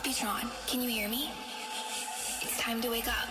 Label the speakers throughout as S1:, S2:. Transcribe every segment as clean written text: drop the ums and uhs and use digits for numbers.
S1: Tron, can you hear me? It's time to wake up.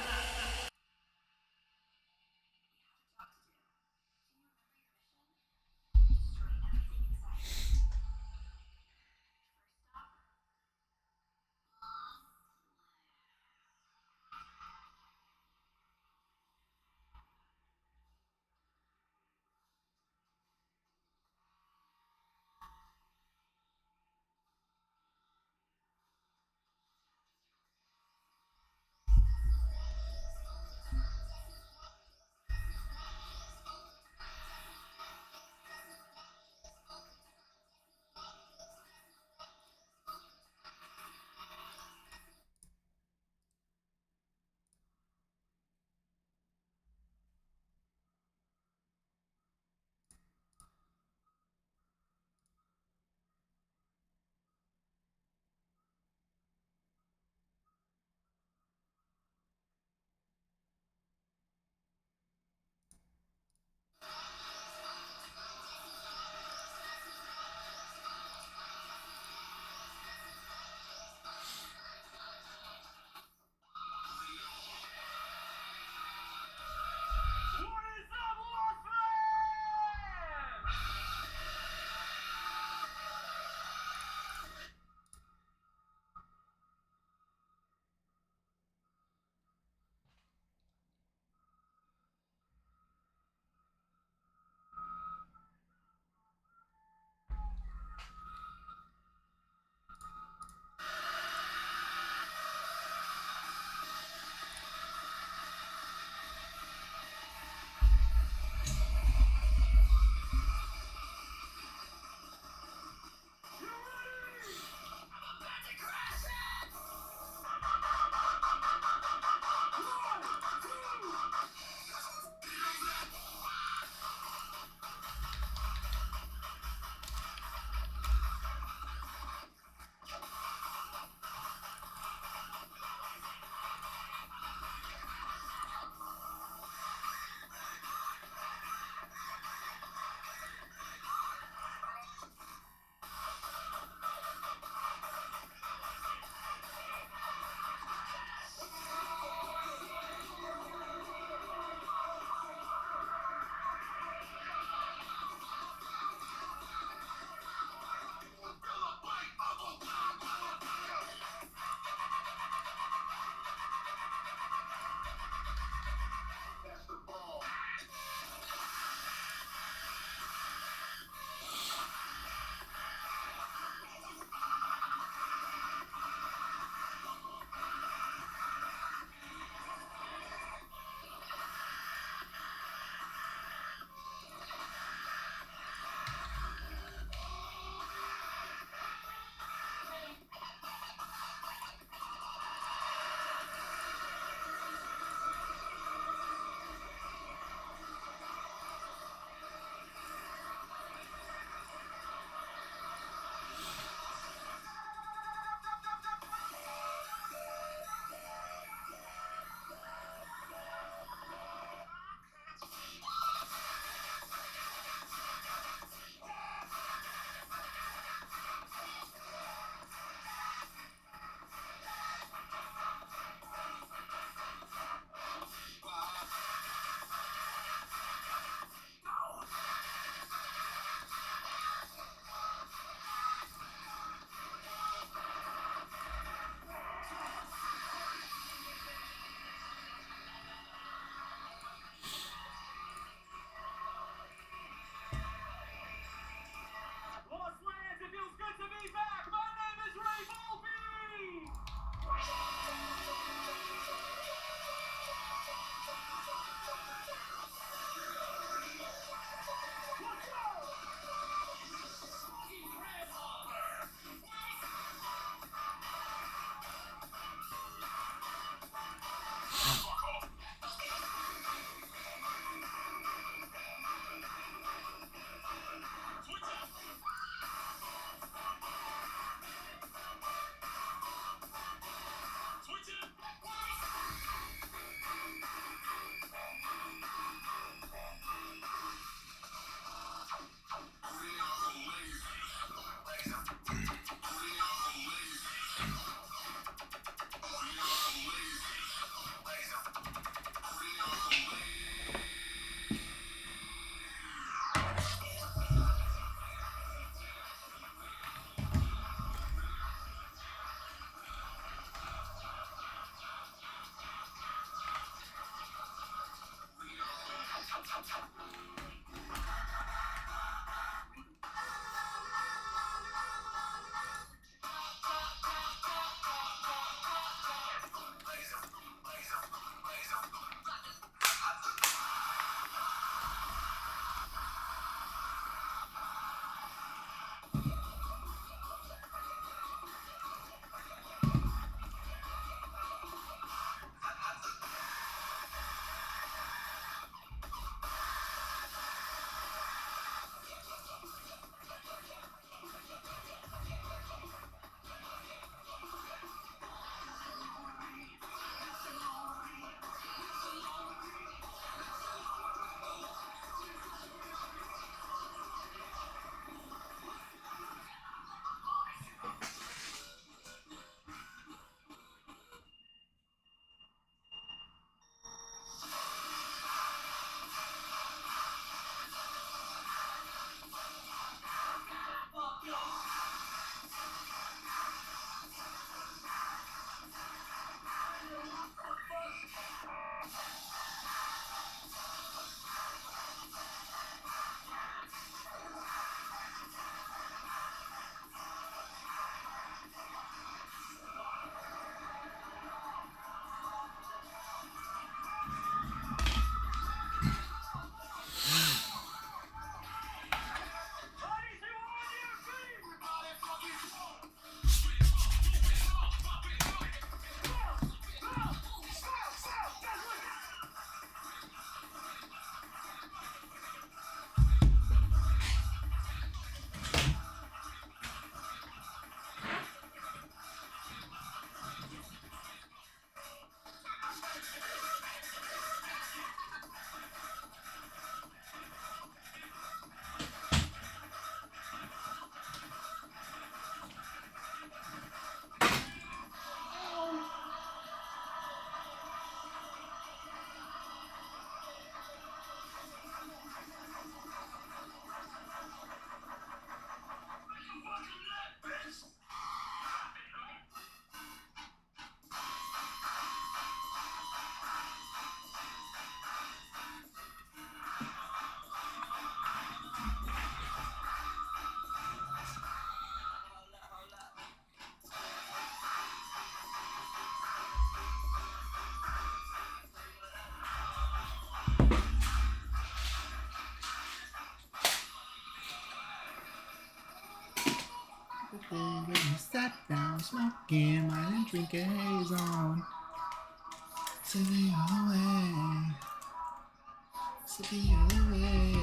S2: smoking, my drinking haze on. City away, city away.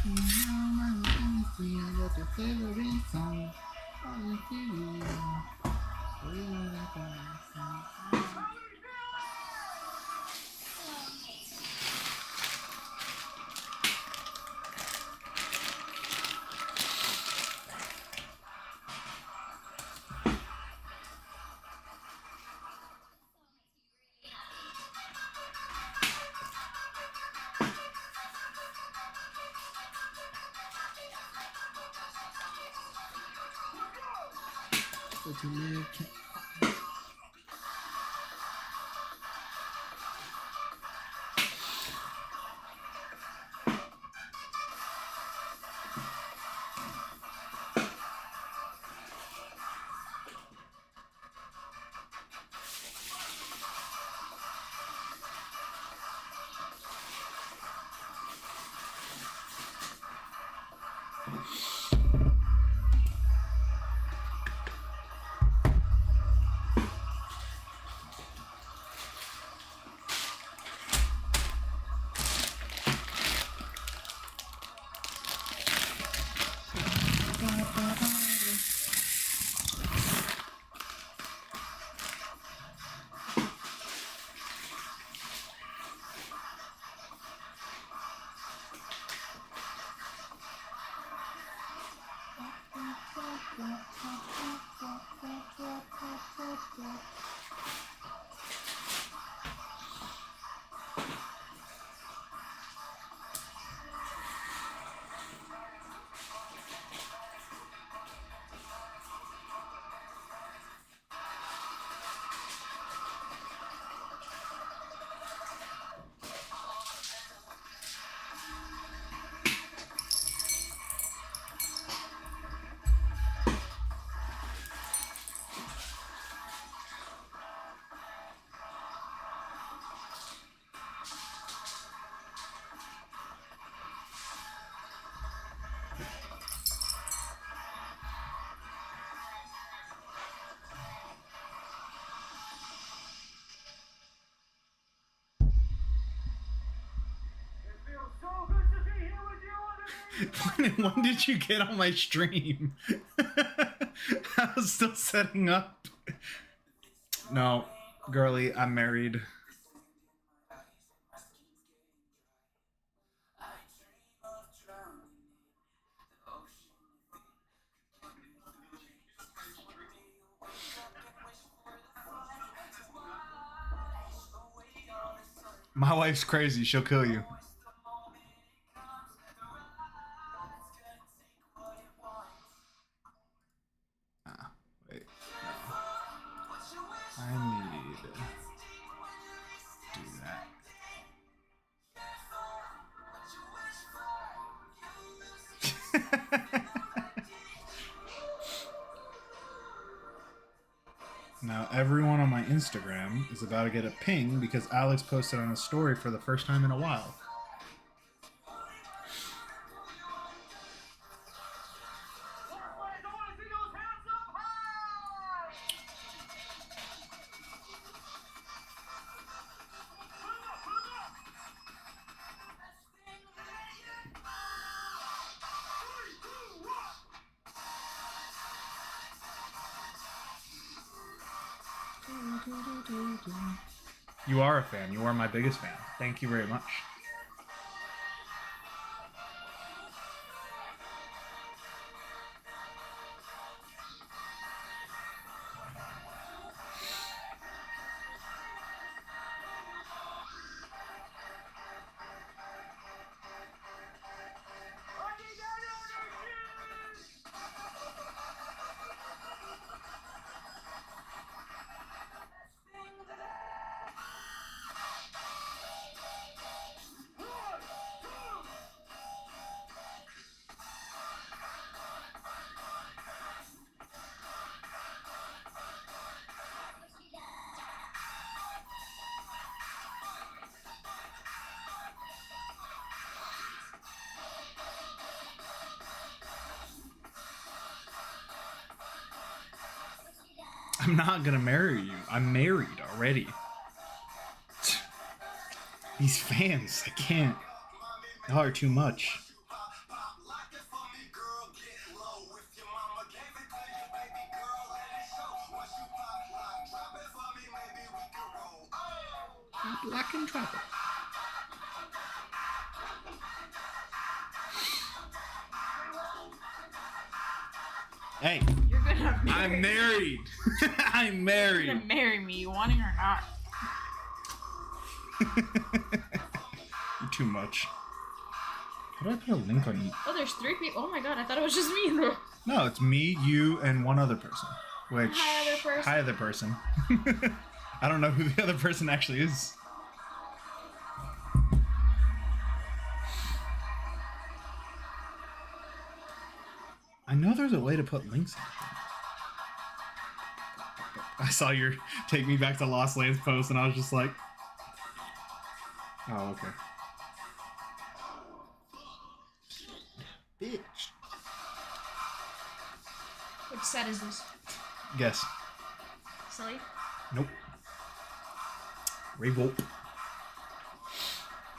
S2: You know my fantasy, I got your favorite song. All you feel, what you live. When did you get on my stream? I was still setting up. No, girly, I'm married. My wife's crazy. She'll kill you. Wait. No. I need to do that. Now everyone on my Instagram is about to get a ping because Alex posted on a story for the first time in a while. You are a fan. You are my biggest fan. Thank you very much. I'm not gonna marry you. I'm married already. These fans, I can't. Y'all are too much. Black and travel. Hey,
S3: You're gonna marry
S2: I'm married. I'm married.
S3: You're gonna marry me, you wanting or not.
S2: You're too much. How do I put a link on you?
S3: Oh, there's 3 people. Oh my god, I thought it was just me.
S2: No, it's me, you, and one other person. Which
S3: Hi, other person.
S2: Hi, other person. I don't know who the other person actually is. I know there's a way to put links in. I saw your Take Me Back to Lost Lands post, and I was just like, oh, okay. Bitch.
S3: Which set is this?
S2: Guess.
S3: Silly?
S2: Nope. Revolt.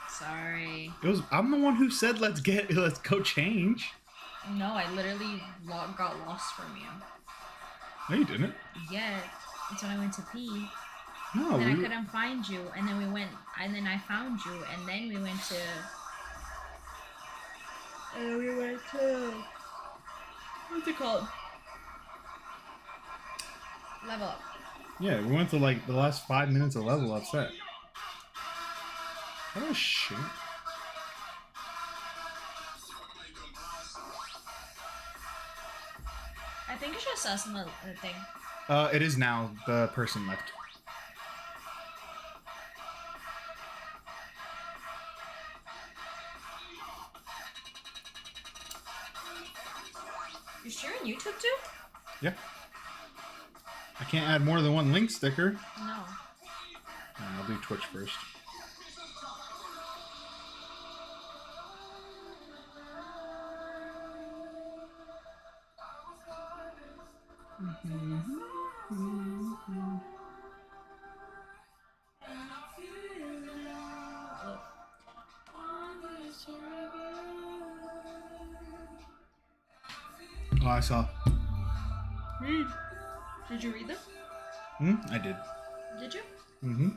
S3: Sorry.
S2: It was. I'm the one who said let's go change.
S3: No, I literally got lost from you.
S2: No, you didn't.
S3: Yeah, it's when I went to pee.
S2: No,
S3: And then I couldn't find you, and then we went, and then I found you, and then we went to... What's it called? Level up.
S2: Yeah, we went to like the last 5 minutes of level up set. Oh shit.
S3: I think it's just us in the thing.
S2: It is now. The person left.
S3: You're streaming YouTube too?
S2: Yeah. I can't add more than one link sticker.
S3: No.
S2: I'll do Twitch first. Oh, I saw.
S3: Read. Did you read them?
S2: I did.
S3: Did you?
S2: Mm-hmm.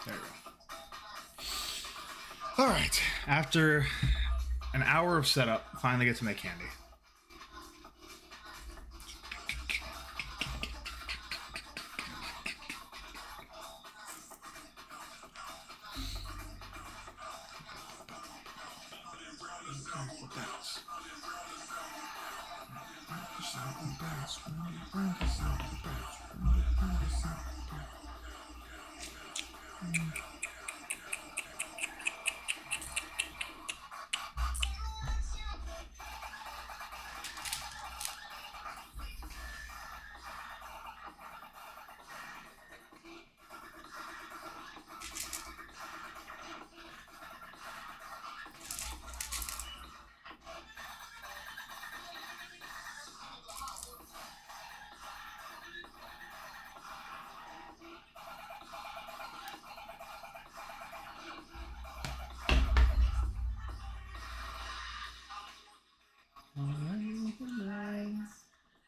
S2: There we go. Alright, after an hour of setup, finally get to make candy.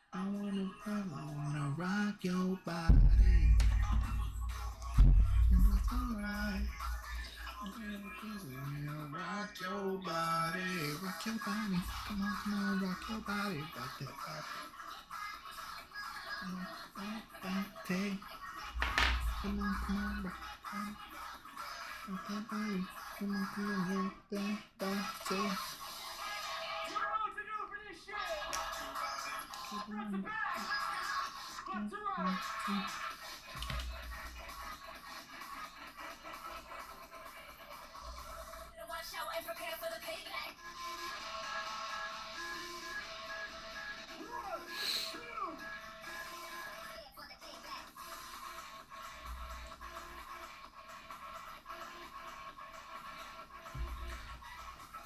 S2: I wanna rock your body. It's alright. Rock your body. Rock your body. Come on, rock your body. Rock that body. Come on, rock your body. Come on, hit the button.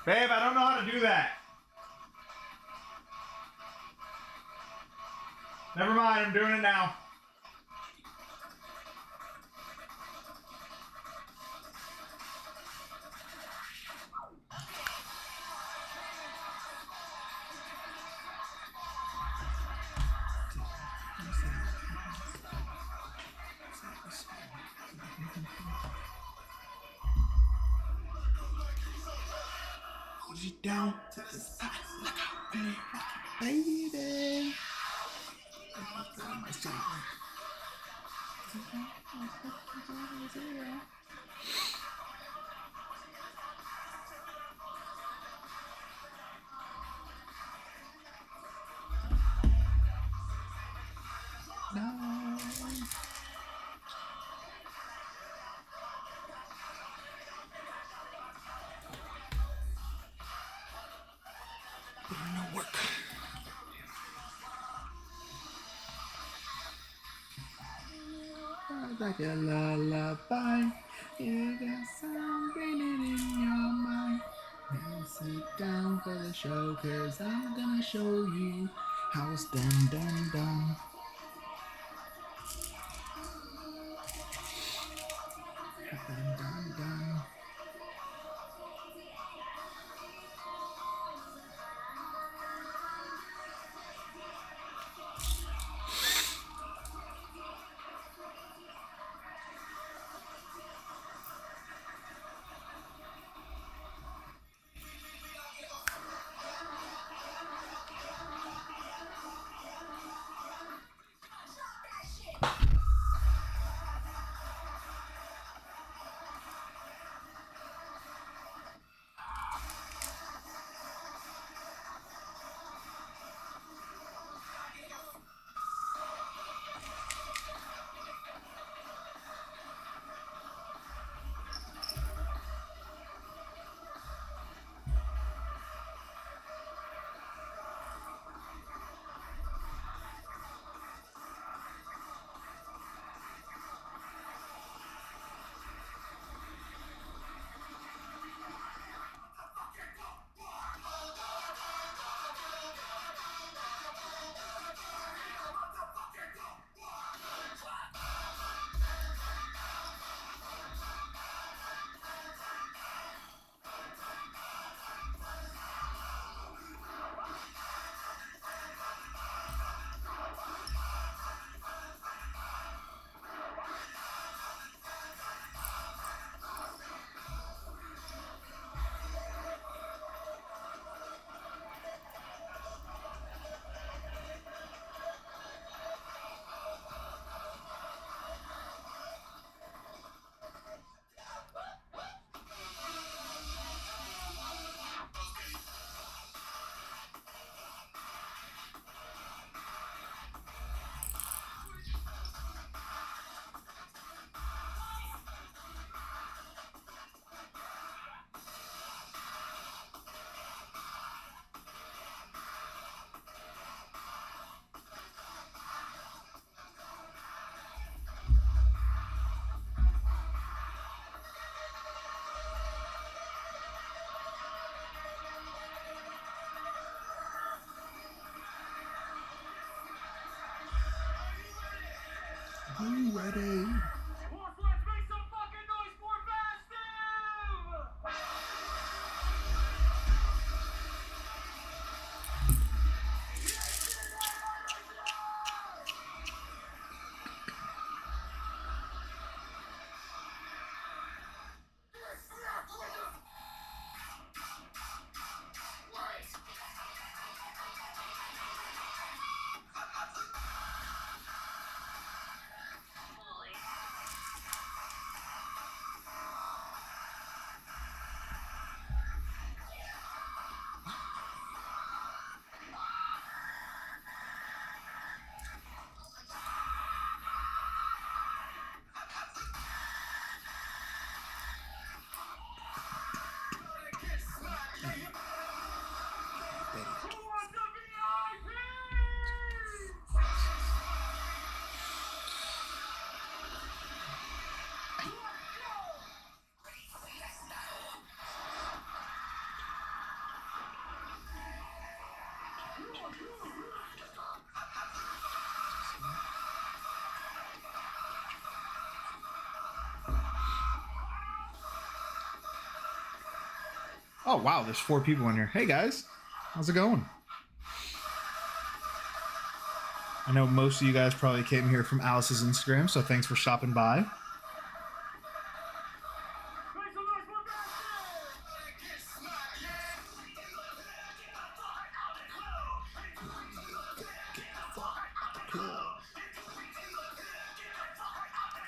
S2: Babe, I don't know how to do that. Never mind, I'm doing it now. Push it down to the side like a baby. No. No work. Like a lullaby, you got something in your mind. Now sit down for the show, cause I'm gonna show you how it's done. Done. Are you ready?
S4: Let's make some fucking noise for Festive!
S2: Oh, wow, there's 4 people in here. Hey, guys. How's it going? I know most of you guys probably came here from Alice's Instagram, so thanks for stopping by.
S4: Make some noise for Bastard!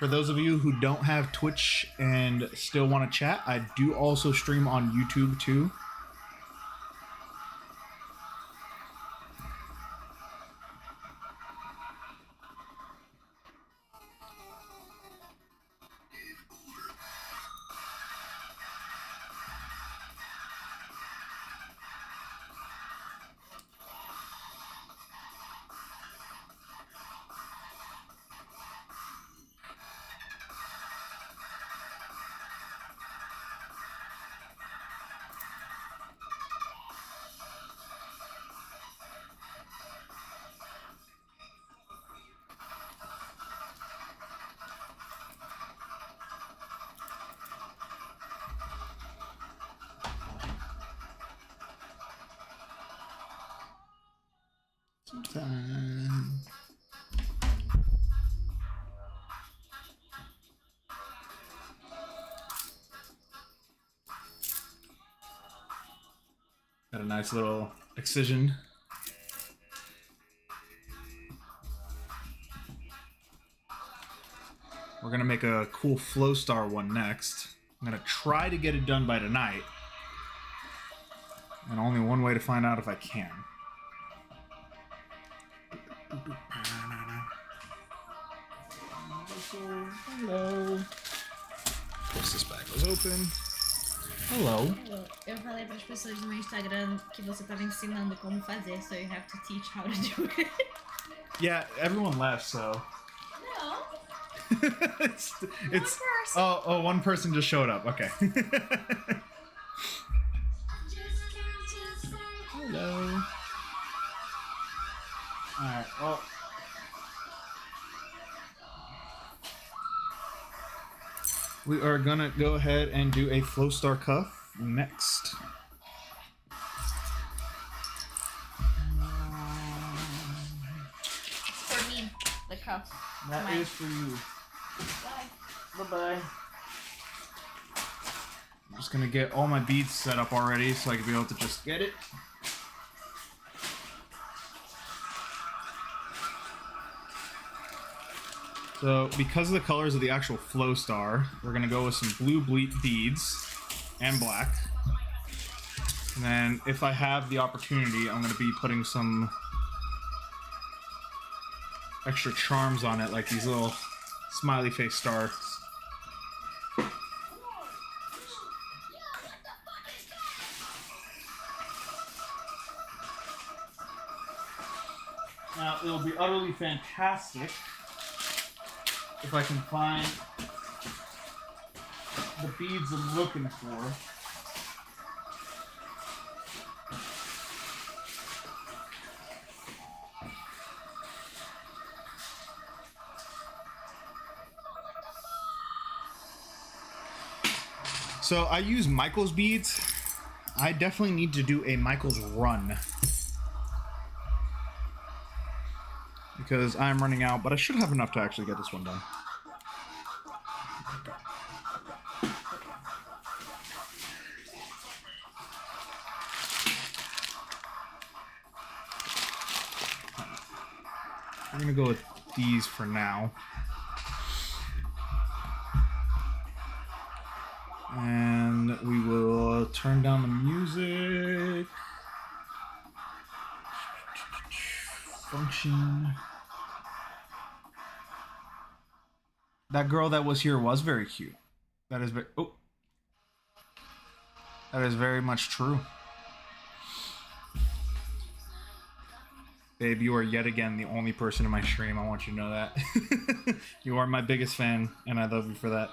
S2: For those of you who don't have Twitch and still want to chat, I do also stream on YouTube too. Sometime. Got a nice little excision. We're gonna make a cool Flow Star one next. I'm gonna try to get it done by tonight. And only one way to find out if I can. Hello. Of course this bag was open. Hello.
S3: Eu falei para as pessoas no meu Instagram que você estava ensinando como fazer, so you have to teach how to do it.
S2: Yeah, everyone left, so.
S3: No.
S2: it's
S3: Person.
S2: oh, one person just showed up. Okay. Hello. Alright, well. We are gonna go ahead and do a Flow Star cuff next.
S3: For me, the cuff.
S2: That
S3: Mine.
S2: is for you.
S3: Bye.
S2: Bye-bye. I'm just gonna get all my beads set up already so I can be able to just get it. So, because of the colors of the actual Flow Star, we're gonna go with some blue beads and black. And then, if I have the opportunity, I'm gonna be putting some extra charms on it, like these little smiley face stars. Now, it'll be utterly fantastic if I can find the beads I'm looking for. So I use Michael's beads. I definitely need to do a Michael's run, because I'm running out, but I should have enough to actually get this one done. We're gonna go with these for now. And we will turn down the music. Function. That girl that was here was very cute. That is very... Oh. That is very much true. Babe, you are yet again the only person in my stream. I want you to know that. You are my biggest fan, and I love you for that.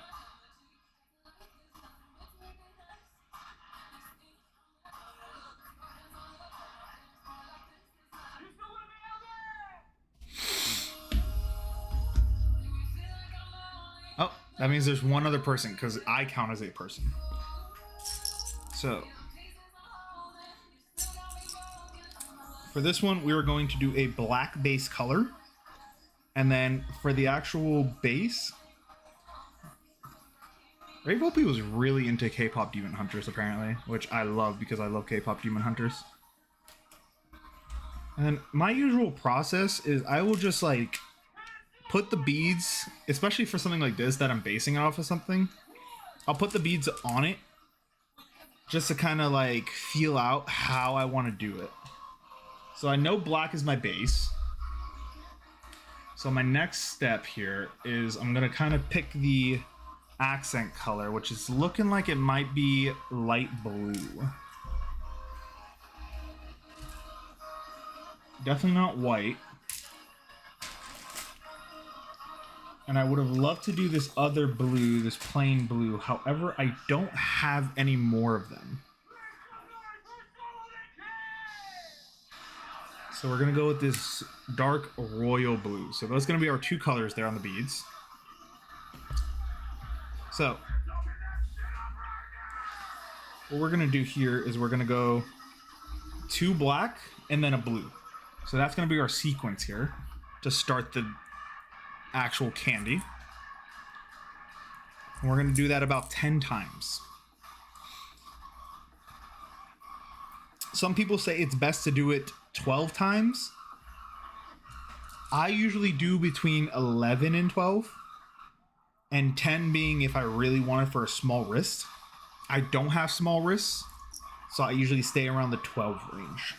S2: Oh, that means there's one other person, because I count as a person. So, For this one, we ware going to do a black base color. And then for the actual base, Ray Volpe was really into K-pop Demon Hunters, apparently, which I love because I love K-pop Demon Hunters. And my usual process is I will just like put the beads, especially for something like this that I'm basing it off of something, I'll put the beads on it just to kind of like feel out how I want to do it. So I know black is my base. So my next step here is I'm going to kind of pick the accent color, which is looking like it might be light blue. Definitely not white. And I would have loved to do this other blue, this plain blue. However, I don't have any more of them. So we're going to go with this dark royal blue. So those are going to be our two colors there on the beads. So what we're going to do here is we're going to go two black and then a blue. So that's going to be our sequence here to start the actual Kandi. And we're going to do that about 10 times. Some people say it's best to do it 12 times. I usually do between 11 and 12. And 10 being if I really want it for a small wrist. I don't have small wrists, so I usually stay around the 12 range.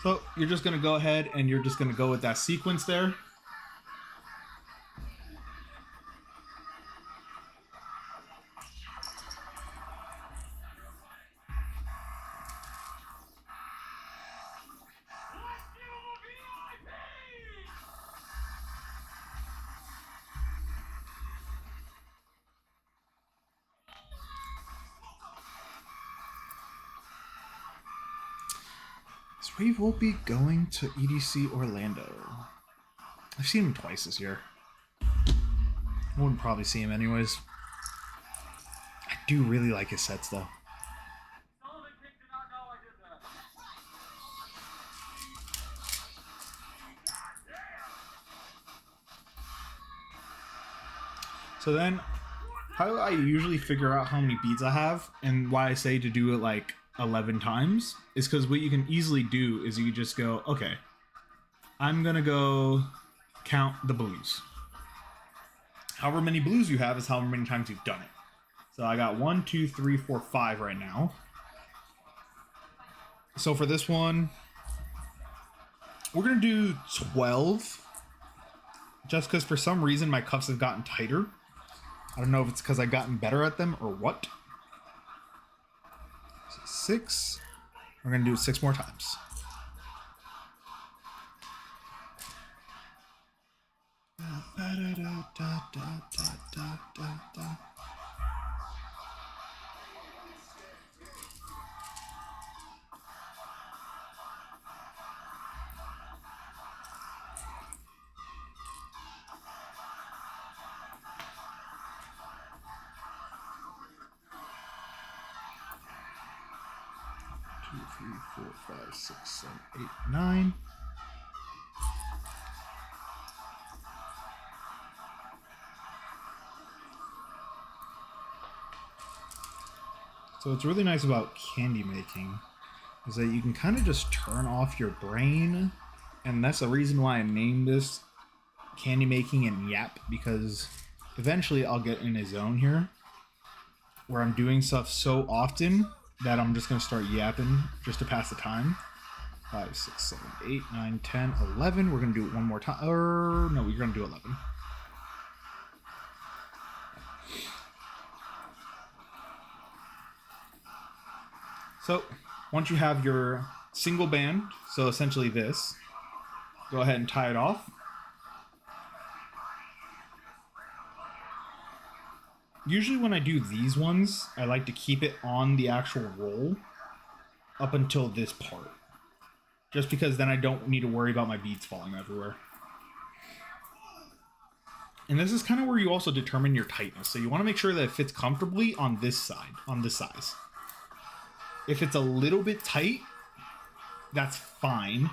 S2: So you're just going to go ahead and you're just going to go with that sequence there. Is Ray Volpe going to EDC Orlando? I've seen him twice this year. I wouldn't probably see him anyways. I do really like his sets though.
S4: Sullivan King did not know I did that.
S2: So then, how I usually figure out how many beads I have and why I say to do it like 11 times is because what you can easily do is you just go, okay, I'm gonna go count the blues. However many blues you have is however many times you've done it. So I got 1, 2, 3, 4, 5 right now. So for this one, we're gonna do 12, just because for some reason my cuffs have gotten tighter. I don't know if it's because I've gotten better at them or what. 6. We're going to do it 6 more times. Two, 3, 4, 5, 6, 7, 8, 9. So what's really nice about Kandi making is that you can kind of just turn off your brain, and that's the reason why I named this Kandi making and Yap, because eventually I'll get in a zone here where I'm doing stuff so often that I'm just going to start yapping just to pass the time. 5, 6, 7, 8, 9, 10, 11. We're going to do it one more time. Or no, we're going to do 11. So once you have your single band, so essentially this, go ahead and tie it off. Usually when I do these ones, I like to keep it on the actual roll up until this part. Just because then I don't need to worry about my beads falling everywhere. And this is kind of where you also determine your tightness. So you want to make sure that it fits comfortably on this side, on this size. If it's a little bit tight, that's fine,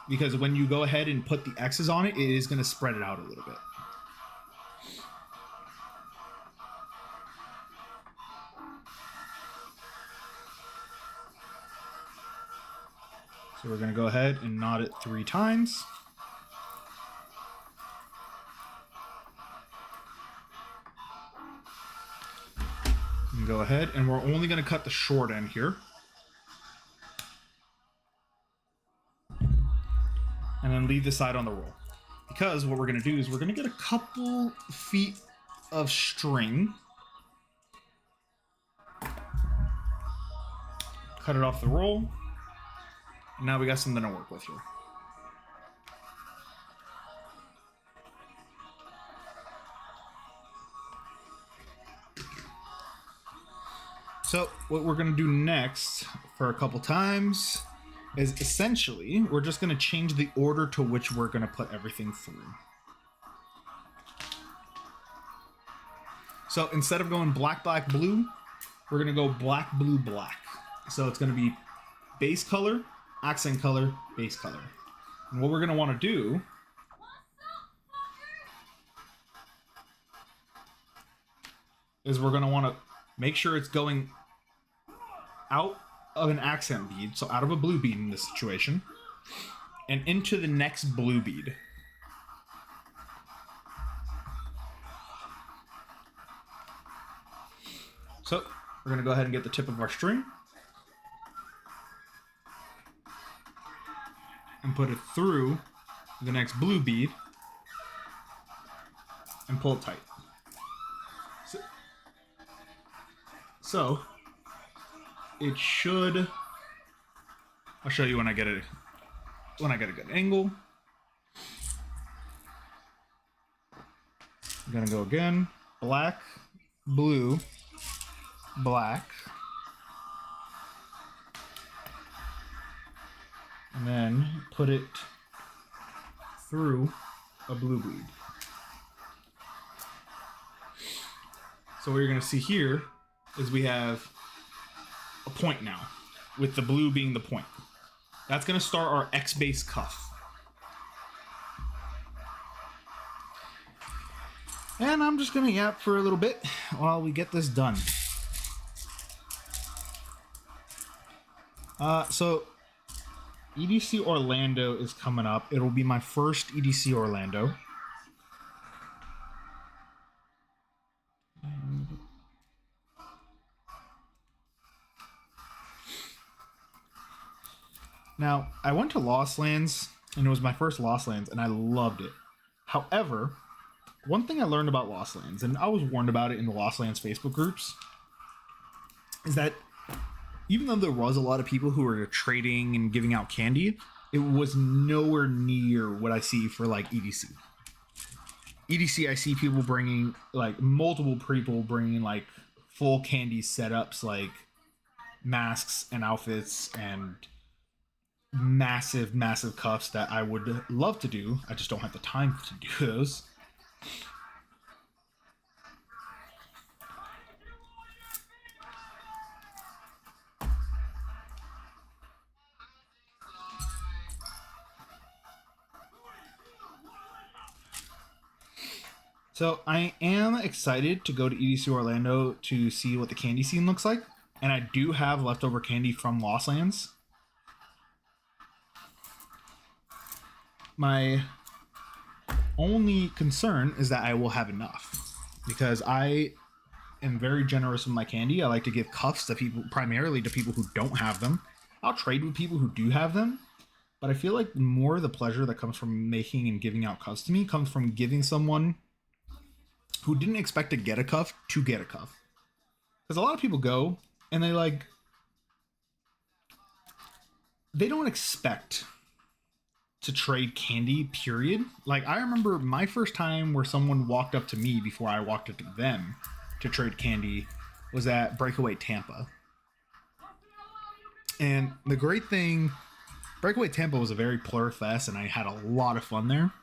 S2: because when you go ahead and put the X's on it, it is going to spread it out a little bit. So we're going to go ahead and knot it 3 times. And go ahead, and we're only going to cut the short end here. And then leave the side on the roll. Because what we're going to do is we're going to get a couple feet of string. Cut it off the roll. And now we got something to work with here. So what we're going to do next for a couple times is essentially we're just going to change the order to which we're going to put everything through. So instead of going black, black, blue, we're going to go black, blue, black. So it's going to be base color, accent color, base color. And what we're going to want to do is we're going to want to make sure it's going out of an accent bead, so out of a blue bead in this situation, and into the next blue bead. So we're going to go ahead and get the tip of our string and put it through the next blue bead and pull it tight. So it should, I'll show you when I get a good angle. I'm gonna go again, black, blue, black, and then put it through a blue bead. So what you're gonna see here is we have a point now, with the blue being the point. That's going to start our X base cuff. And I'm just going to yap for a little bit while we get this done. So EDC Orlando is coming up. It'll be my first EDC Orlando. Now, I went to Lost Lands, and it was my first Lost Lands, and I loved it. However, one thing I learned about Lost Lands, and I was warned about it in the Lost Lands Facebook groups, is that even though there was a lot of people who were trading and giving out candy, it was nowhere near what I see for, like, EDC. EDC, I see people bringing, like, multiple people bringing, like, full candy setups, like masks and outfits and massive cuffs that I would love to do. I just don't have the time to do those. So I am excited to go to EDC Orlando to see what the candy scene looks like, and I do have leftover candy from Lost Lands. My only concern is that I will have enough, because I am very generous with my candy. I like to give cuffs to people, primarily to people who don't have them. I'll trade with people who do have them, but I feel like more of the pleasure that comes from making and giving out cuffs to me comes from giving someone who didn't expect to get a cuff to get a cuff. Because a lot of people go and they don't expect to trade candy, period. Like, I remember my first time where someone walked up to me before I walked up to them to trade candy was at Breakaway Tampa. And the great thing, Breakaway Tampa was a very plur fest, and I had a lot of fun there.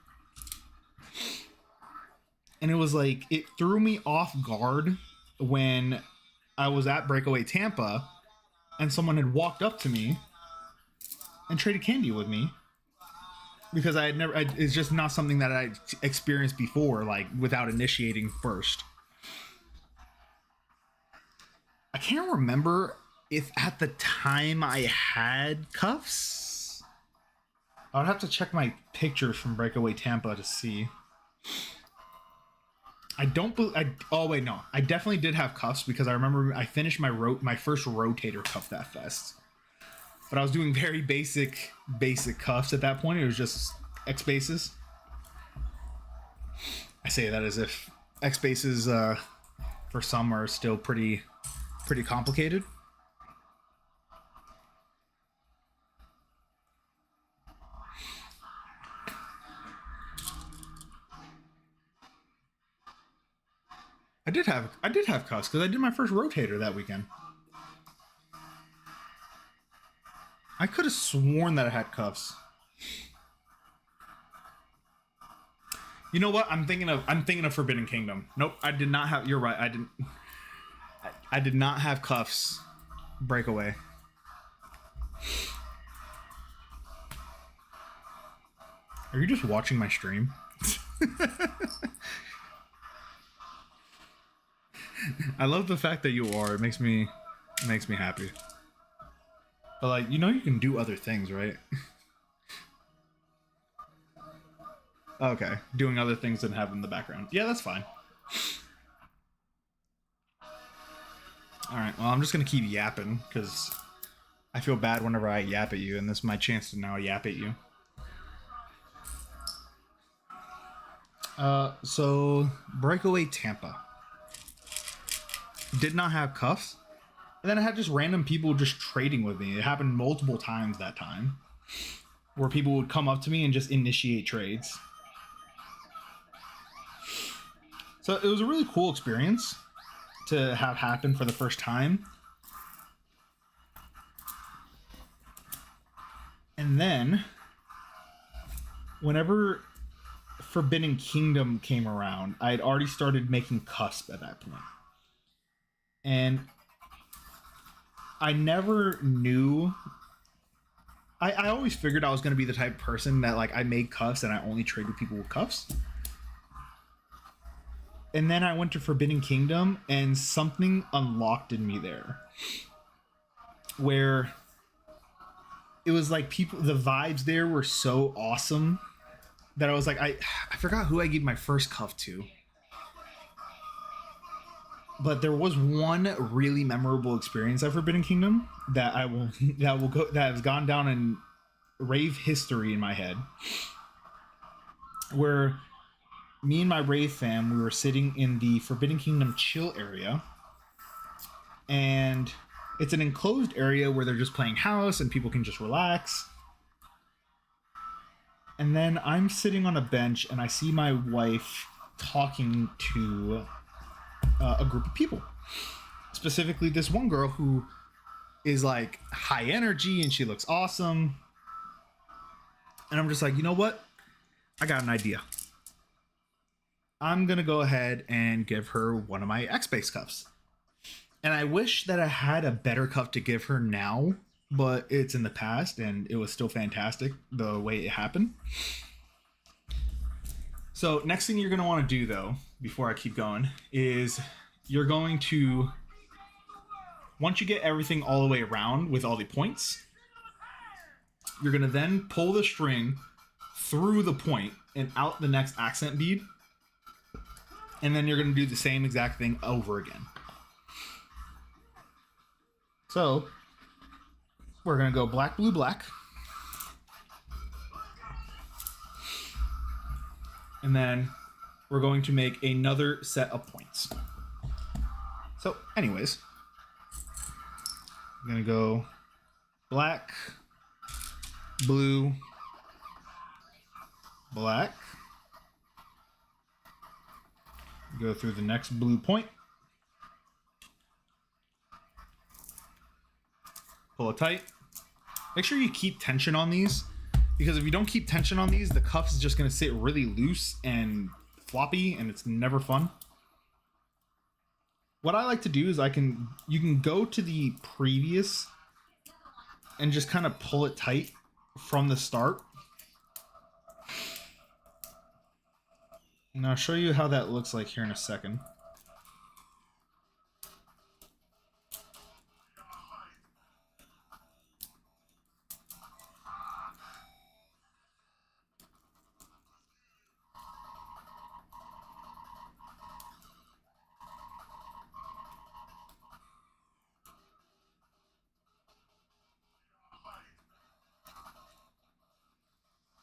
S2: And it was like, it threw me off guard when I was at Breakaway Tampa and someone had walked up to me and traded candy with me, because it's just not something that I experienced before, like without initiating first. I can't remember if at the time I had cuffs. I would have to check my pictures from Breakaway Tampa to see. Oh wait, no, I definitely did have cuffs, because I remember I finished my first rotator cuff that fest. But I was doing very basic cuffs at that point. It was just X bases. I say that as if X bases for some are still pretty complicated. I did have cuffs because I did my first rotator that weekend. I could have sworn that I had cuffs. You know what? I'm thinking of Forbidden Kingdom. Nope, I did not have. You're right. I did not have cuffs. Breakaway. Are you just watching my stream? I love the fact that you are. It makes me happy. But like, you know, you can do other things, right? Okay, doing other things than having the background. Yeah, that's fine. All right, well, I'm just gonna keep yapping because I feel bad whenever I yap at you, and this is my chance to now yap at you. So Breakaway Tampa did not have cuffs. And then I had just random people just trading with me. It happened multiple times that time, where people would come up to me and just initiate trades. So it was a really cool experience to have happen for the first time. And then, whenever Forbidden Kingdom came around, I had already started making cusp at that point. And I never knew. I always figured I was going to be the type of person that, like, I made cuffs and I only trade with people with cuffs. And then I went to Forbidden Kingdom and something unlocked in me there, where it was like the vibes there were so awesome that I was like, I forgot who I gave my first cuff to. But there was one really memorable experience at Forbidden Kingdom that has gone down in rave history in my head, where me and my rave fam, we were sitting in the Forbidden Kingdom chill area, and it's an enclosed area where they're just playing house and people can just relax. And then I'm sitting on a bench and I see my wife talking to a group of people, specifically this one girl who is like high energy and she looks awesome. And I'm just like, you know what? I got an idea. I'm gonna go ahead and give her one of my X-Base cuffs. And I wish that I had a better cuff to give her now, but it's in the past and it was still fantastic the way it happened. So next thing you're going to want to do, though, before I keep going, is you're going to, once you get everything all the way around with all the points, you're going to then pull the string through the point and out the next accent bead. And then you're going to do the same exact thing over again. So we're going to go black, blue, black. And then we're going to make another set of points. So anyways, I'm going to go black, blue, black. Go through the next blue point. Pull it tight. Make sure you keep tension on these, because if you don't keep tension on these, the cuff is just going to sit really loose and floppy and it's never fun. What I like to do is you can go to the previous and just kind of pull it tight from the start. And I'll show you how that looks like here in a second.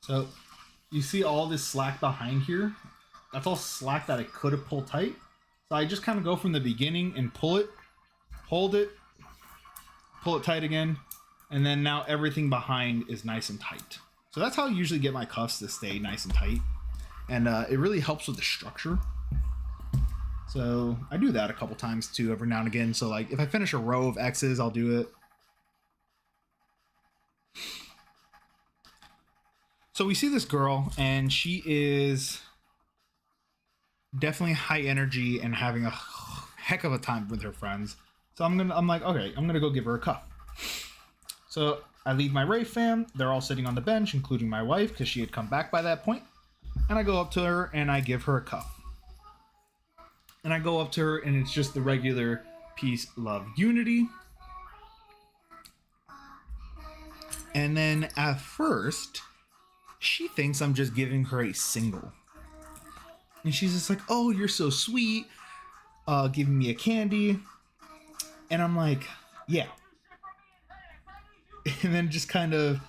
S2: So you see all this slack behind here? That's all slack that I could have pulled tight. So I just kind of go from the beginning and pull it, hold it, pull it tight again, and then now everything behind is nice and tight. So that's how I usually get my cuffs to stay nice and tight. And it really helps with the structure. So I do that a couple times too every now and again. So like if I finish a row of X's, I'll do it. So we see this girl, and she is definitely high energy and having a heck of a time with her friends. So I'm like, okay, I'm gonna go give her a cuff. So I leave my rave fam. They're all sitting on the bench, including my wife, because she had come back by that point. And I go up to her and I give her a cuff. And I go up to her, and it's just the regular peace, love, unity. And then at first, she thinks I'm just giving her a single. And she's just like, oh, you're so sweet. Giving me a candy. And I'm like, yeah. And then just kind of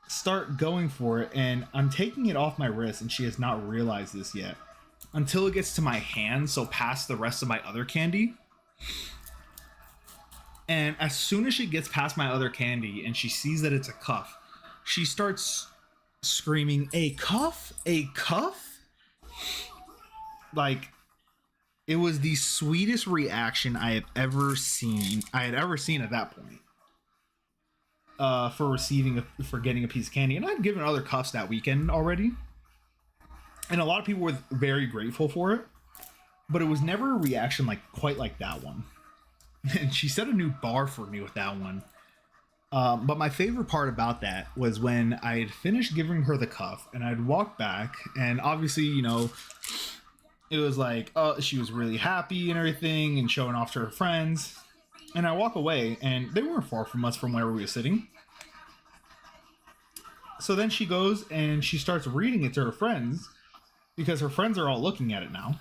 S2: start going for it. And I'm taking it off my wrist, and she has not realized this yet. Until it gets to my hand, so past the rest of my other candy. And as soon as she gets past my other candy and she sees that it's a cuff, she starts screaming, a cuff? A cuff? Like, it was the sweetest reaction I had ever seen at that point. For getting a piece of candy. And I'd given other cuffs that weekend already. And a lot of people were very grateful for it. But it was never a reaction quite like that one. And she set a new bar for me with that one. But my favorite part about that was when I had finished giving her the cuff and I'd walk back, and obviously, you know, it was like, oh, she was really happy and everything and showing off to her friends. And I walk away, and they weren't far from us from where we were sitting. So then she goes and she starts reading it to her friends, because her friends are all looking at it now.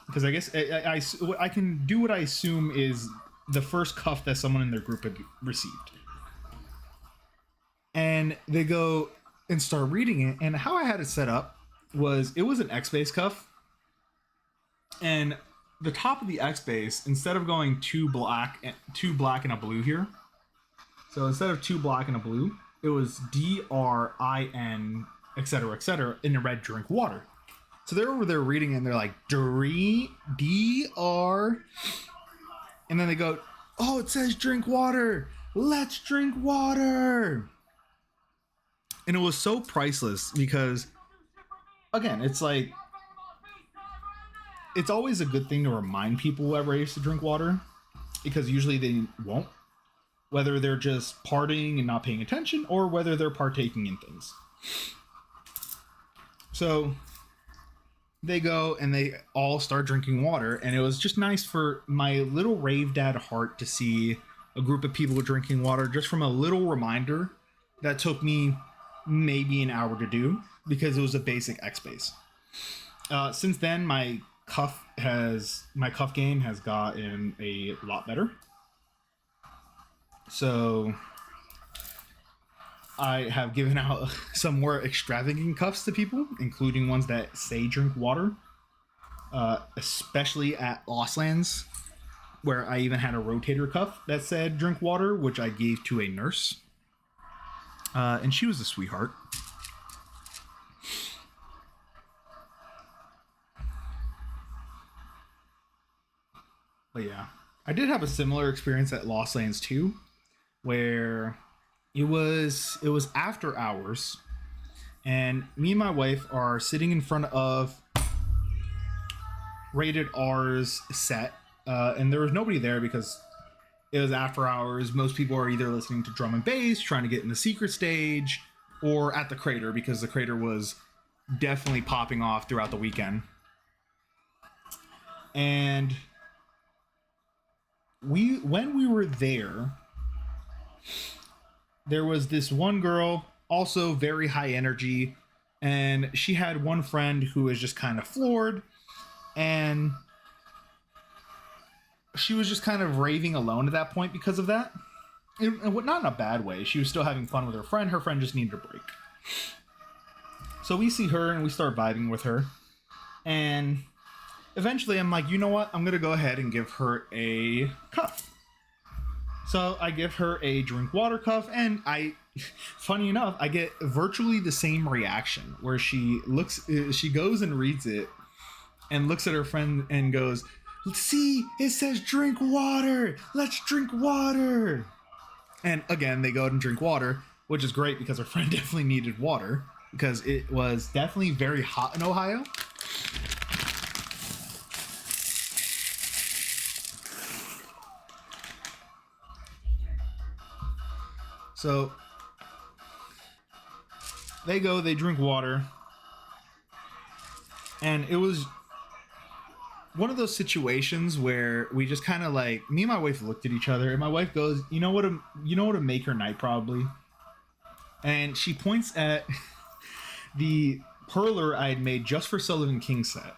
S2: Because I guess I can do what I assume is the first cuff that someone in their group had received. And they go and start reading it. And how I had it set up was, it was an X-base cuff. And the top of the X-base, instead of going two black and a blue here. So instead of two black and a blue, it was DRIN, etc., in the red, drink water. So they're over there reading it, and they're like, DR. And then they go, oh, it says drink water. Let's drink water. And it was so priceless because, again, it's like, it's always a good thing to remind people who have raves to drink water, because usually they won't, whether they're just partying and not paying attention or whether they're partaking in things. So they go and they all start drinking water, and it was just nice for my little rave dad heart to see a group of people drinking water, just from a little reminder that took me maybe an hour to do, because it was a basic X base. Since then, my cuff game has gotten a lot better. So I have given out some more extravagant cuffs to people, including ones that say drink water, especially at Lost Lands, where I even had a rotator cuff that said drink water, which I gave to a nurse. And she was a sweetheart. But yeah, I did have a similar experience at Lost Lands 2, where it was after hours, and me and my wife are sitting in front of rated R's set, and there was nobody there because it was after hours. Most people are either listening to drum and bass, trying to get in the secret stage, or at the Crater because the Crater was definitely popping off throughout the weekend. And when we were there was this one girl, also very high energy, and she had one friend who was just kind of floored, and she was just kind of raving alone at that point because of that. And not in a bad way. She was still having fun with her friend. Her friend just needed a break. So we see her and we start vibing with her. And eventually I'm like, you know what? I'm going to go ahead and give her a cuff. So I give her a drink water cuff, and funny enough, I get virtually the same reaction where she goes and reads it and looks at her friend and goes, "See, it says drink water. Let's drink water." And again, they go and drink water, which is great because her friend definitely needed water because it was definitely very hot in Ohio. So they go, they drink water, and it was one of those situations where we just kind of like, me and my wife looked at each other, and my wife goes, you know what to make her night probably? And she points at the perler I had made just for Sullivan King set,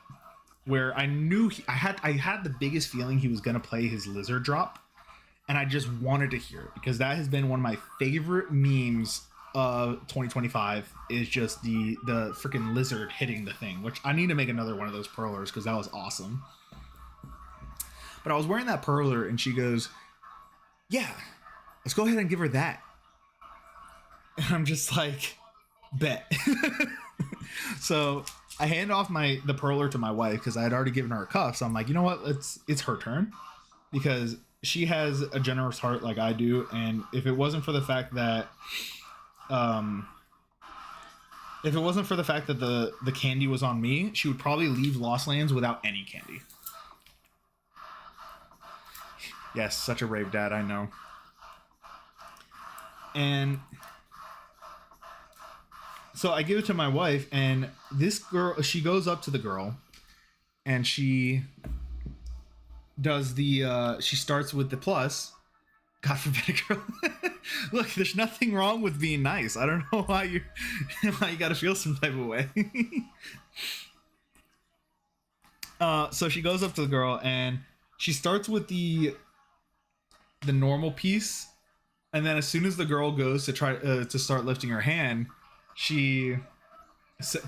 S2: where I knew I had the biggest feeling he was gonna play his lizard drop, and I just wanted to hear it because that has been one of my favorite memes of 2025 is just the freaking lizard hitting the thing, which I need to make another one of those perlers because that was awesome. But I was wearing that perler and she goes, "Yeah, let's go ahead and give her that." And I'm just like, bet. So I hand off the perler to my wife because I had already given her a cuff. So I'm like, you know what? It's her turn because she has a generous heart like I do. And if it wasn't for the fact that the candy was on me, she would probably leave Lost Lands without any candy. Yes, such a rave dad, I know. And so I give it to my wife, and this girl, she goes up to the girl, and she does she starts with the plus. God forbid a girl. Look, there's nothing wrong with being nice. I don't know why you gotta feel some type of way. So she goes up to the girl and she starts with the normal piece, and then as soon as the girl goes to try to start lifting her hand, she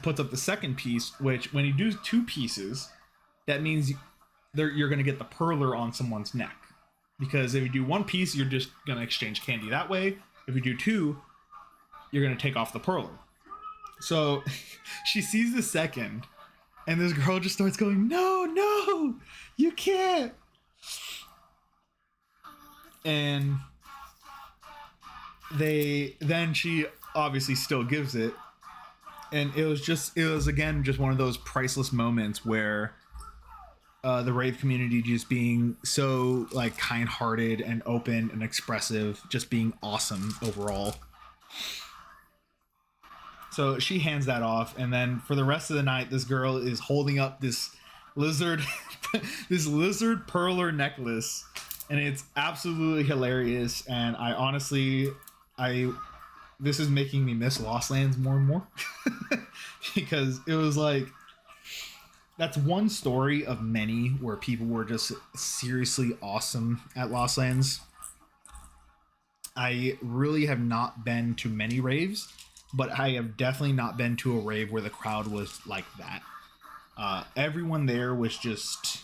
S2: puts up the second piece. Which, when you do two pieces, that means you're gonna get the perler on someone's neck. Because if you do one piece, you're just going to exchange candy that way. If you do two, you're going to take off the perler. So she sees the second, and this girl just starts going, no, you can't. And then she obviously still gives it. And it was again, just one of those priceless moments where the rave community just being so like kind-hearted and open and expressive, just being awesome overall. So she hands that off, and then for the rest of the night, this girl is holding up this lizard perler necklace, and it's absolutely hilarious. And I honestly, this is making me miss Lost Lands more and more because it was like, that's one story of many where people were just seriously awesome at Lost Lands. I really have not been to many raves, but I have definitely not been to a rave where the crowd was like that. Everyone there was just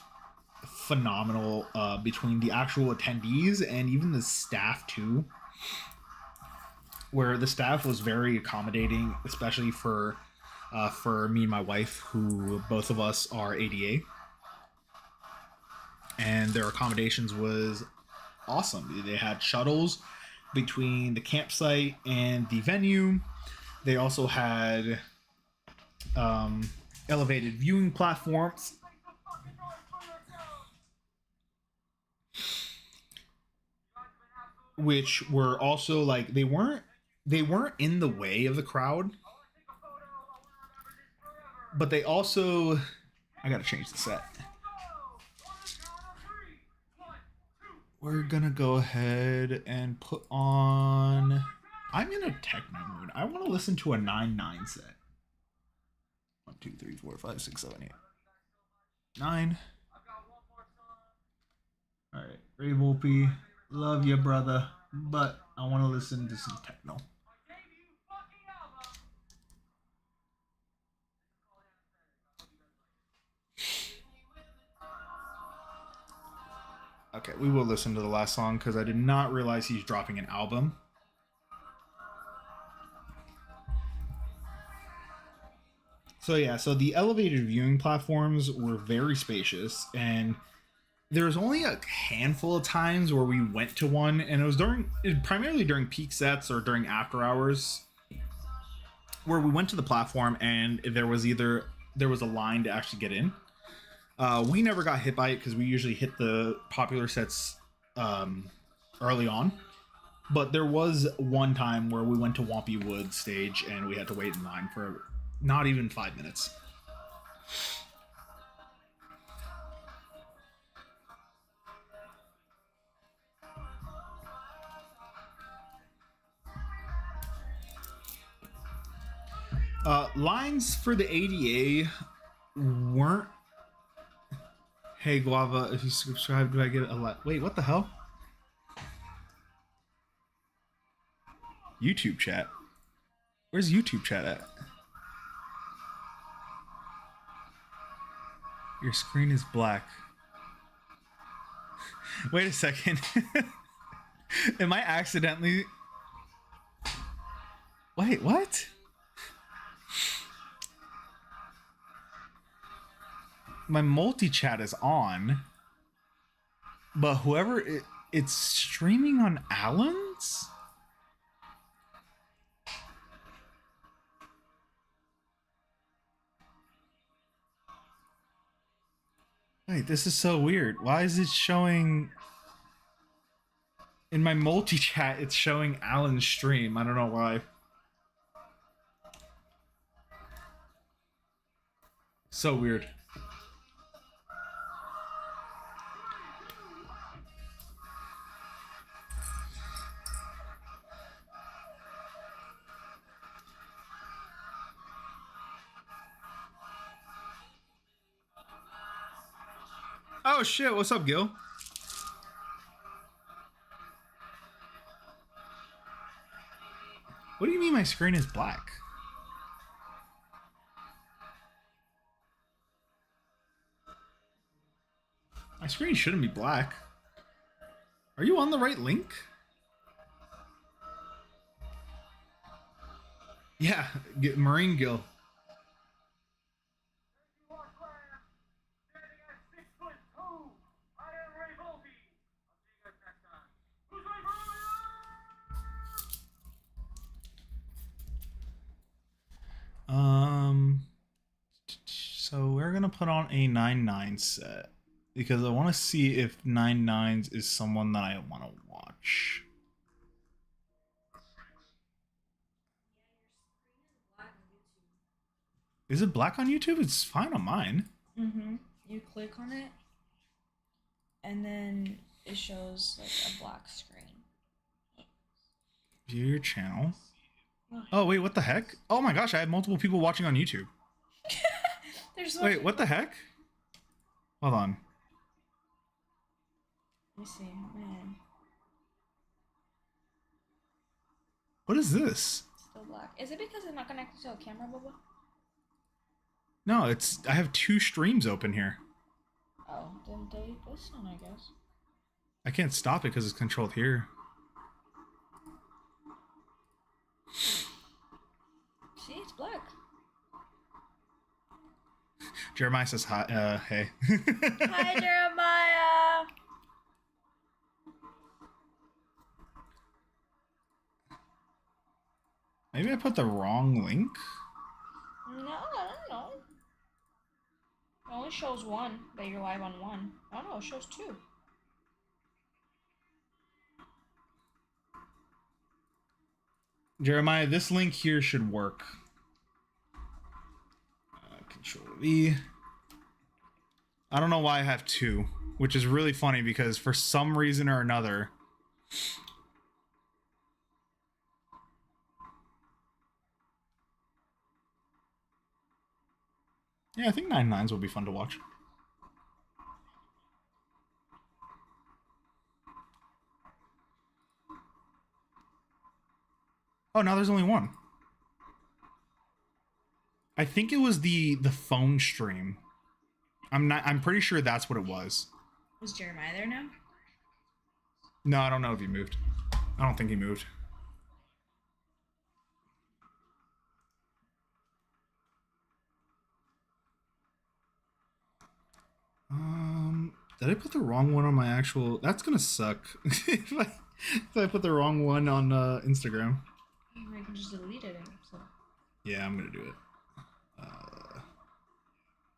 S2: phenomenal, between the actual attendees and even the staff too, where the staff was very accommodating, especially for me and my wife, who both of us are ADA, and their accommodations was awesome. They had shuttles between the campsite and the venue. They also had elevated viewing platforms which were also like they weren't in the way of the crowd, but they also I gotta change the set. We're gonna go ahead and put on. I'm in a techno mood. I want to listen to a 9/9 set. 1, 2, 3, 4, 5, 6, 7, 8, 9. All right, Ray Volpe, love you, brother, but I want to listen to some techno. Okay, we will listen to the last song because I did not realize he's dropping an album. So yeah, so the elevated viewing platforms were very spacious, and there was only a handful of times where we went to one, and it was primarily during peak sets or during after hours, where we went to the platform and there was a line to actually get in. We never got hit by it because we usually hit the popular sets early on. But there was one time where we went to Wampy Wood stage and we had to wait in line for not even 5 minutes. Lines for the ADA weren't. Hey Guava, if you subscribe, do I get a lot? Wait, what the hell? YouTube chat. Where's YouTube chat at? Your screen is black. Wait a second. Am I accidentally... Wait, what? My multi-chat is on, but it's streaming on Alan's? Wait, this is so weird. Why is it showing... In my multi-chat, it's showing Alan's stream. I don't know why. So weird. Oh shit, what's up, Gil? What do you mean my screen is black? My screen shouldn't be black. Are you on the right link? Yeah, get Marine Gil. So we're gonna put on a 9/9 set because I want to see if 9/9s is someone that I want to watch. Is it black on YouTube? It's fine on mine.
S3: Mm-hmm. You click on it, and then it shows like a black screen.
S2: View your channel. Oh wait, what the heck? Oh my gosh, I have multiple people watching on YouTube.
S3: There's
S2: Wait, what the heck? Hold on.
S3: Let me see, man.
S2: What is this?
S3: Still black. Is it because it's not connected to a camera, Bubba?
S2: No, I have 2 streams open here.
S3: Oh, then delete this one, I guess.
S2: I can't stop it because it's controlled here.
S3: See, it's black.
S2: Jeremiah says hi. Hey.
S3: Hi, Jeremiah.
S2: Maybe I put the wrong link.
S3: No, I don't know. It only shows one that you're live on one. Oh no, it shows 2.
S2: Jeremiah, this link here should work. Control V. I don't know why I have two, which is really funny because for some reason or another. Yeah, I think 9/9s will be fun to watch. Oh, now there's only one. I think it was the phone stream. I'm pretty sure that's what it was.
S3: Was Jeremiah there now?
S2: No, I don't know if he moved. I don't think he moved. Did I put the wrong one on my actual? That's gonna suck. if I put the wrong one on Instagram.
S3: You can just delete it. So.
S2: Yeah, I'm gonna do it.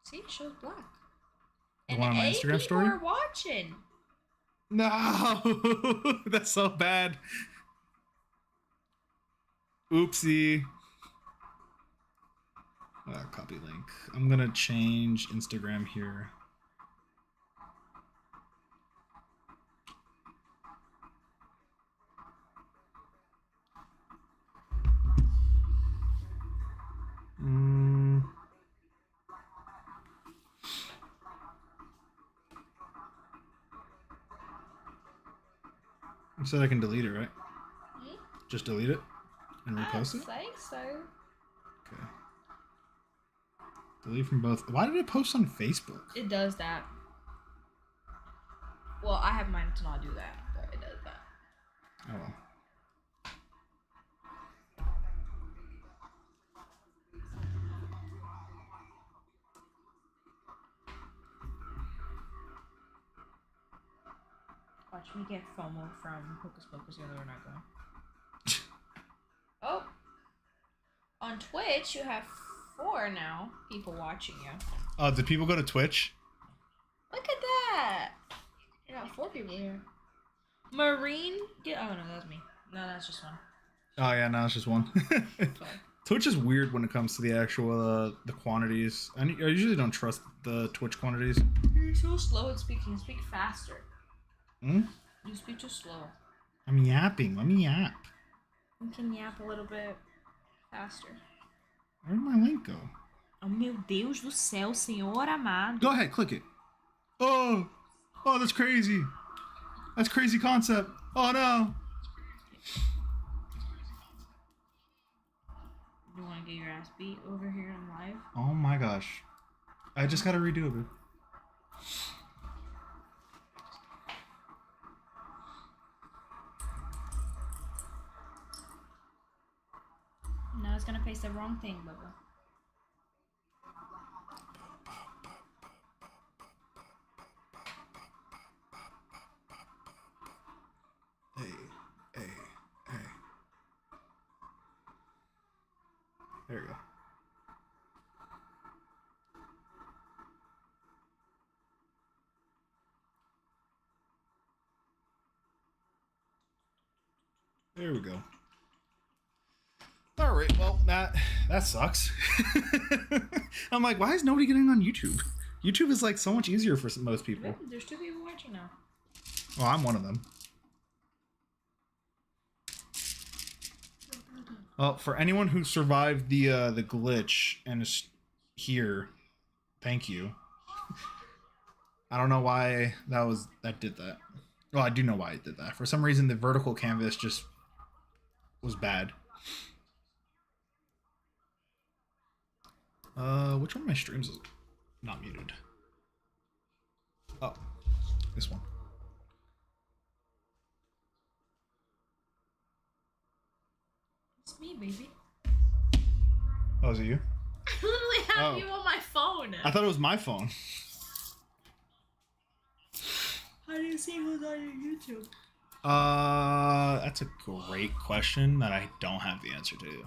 S3: See, it shows black.
S2: The
S3: And
S2: one on my Instagram story?
S3: People are watching.
S2: No, that's so bad. Oopsie. Copy link. I'm gonna change Instagram here. You said I can delete it, right?
S3: Hmm?
S2: Just delete it and repost it?
S3: I think so.
S2: Okay. Delete from both. Why did it post on Facebook?
S3: It does that. Well, I have mine to not do that, but it does that.
S2: Oh well.
S3: Watch me get FOMO from Hocus Pocus, even though we're not going. Oh. On Twitch, you have 4 now people watching you.
S2: Oh, did people go to Twitch?
S3: Look at that. You got 4 people here. Marine. Oh no, that's me. No, that's just one.
S2: Oh yeah, no, it's just one.
S3: Sorry.
S2: Twitch is weird when it comes to the actual the quantities. I usually don't trust the Twitch quantities.
S3: You're so slow at speaking. Speak faster.
S2: Hmm?
S3: You speak too slow.
S2: I'm yapping. Let me yap.
S3: You can yap a little bit faster.
S2: Where did my link go?
S3: Oh meu Deus do céu, Senhor amado.
S2: Go ahead, click it. Oh, that's crazy. That's crazy concept. Oh no.
S3: You want to get your ass beat over here on live?
S2: Oh my gosh. I just gotta redo it, dude.
S3: No, it's gonna paste the wrong thing, Bubba.
S2: Hey. There you go. There we go. All right, well, that sucks. I'm like, why is nobody getting on YouTube? YouTube is like so much easier for most people.
S3: There's 2 people watching now.
S2: Well, I'm one of them. Well, for anyone who survived the glitch and is here, thank you. I don't know why that did that. Well, I do know why it did that. For some reason, the vertical canvas just was bad. Which one of my streams is not muted? Oh, this one.
S3: It's me, baby.
S2: Oh, is it you?
S3: I literally have
S2: Oh.
S3: you on my phone.
S2: I thought it was my phone.
S3: How do you see who's on your YouTube?
S2: That's a great question that I don't have the answer to.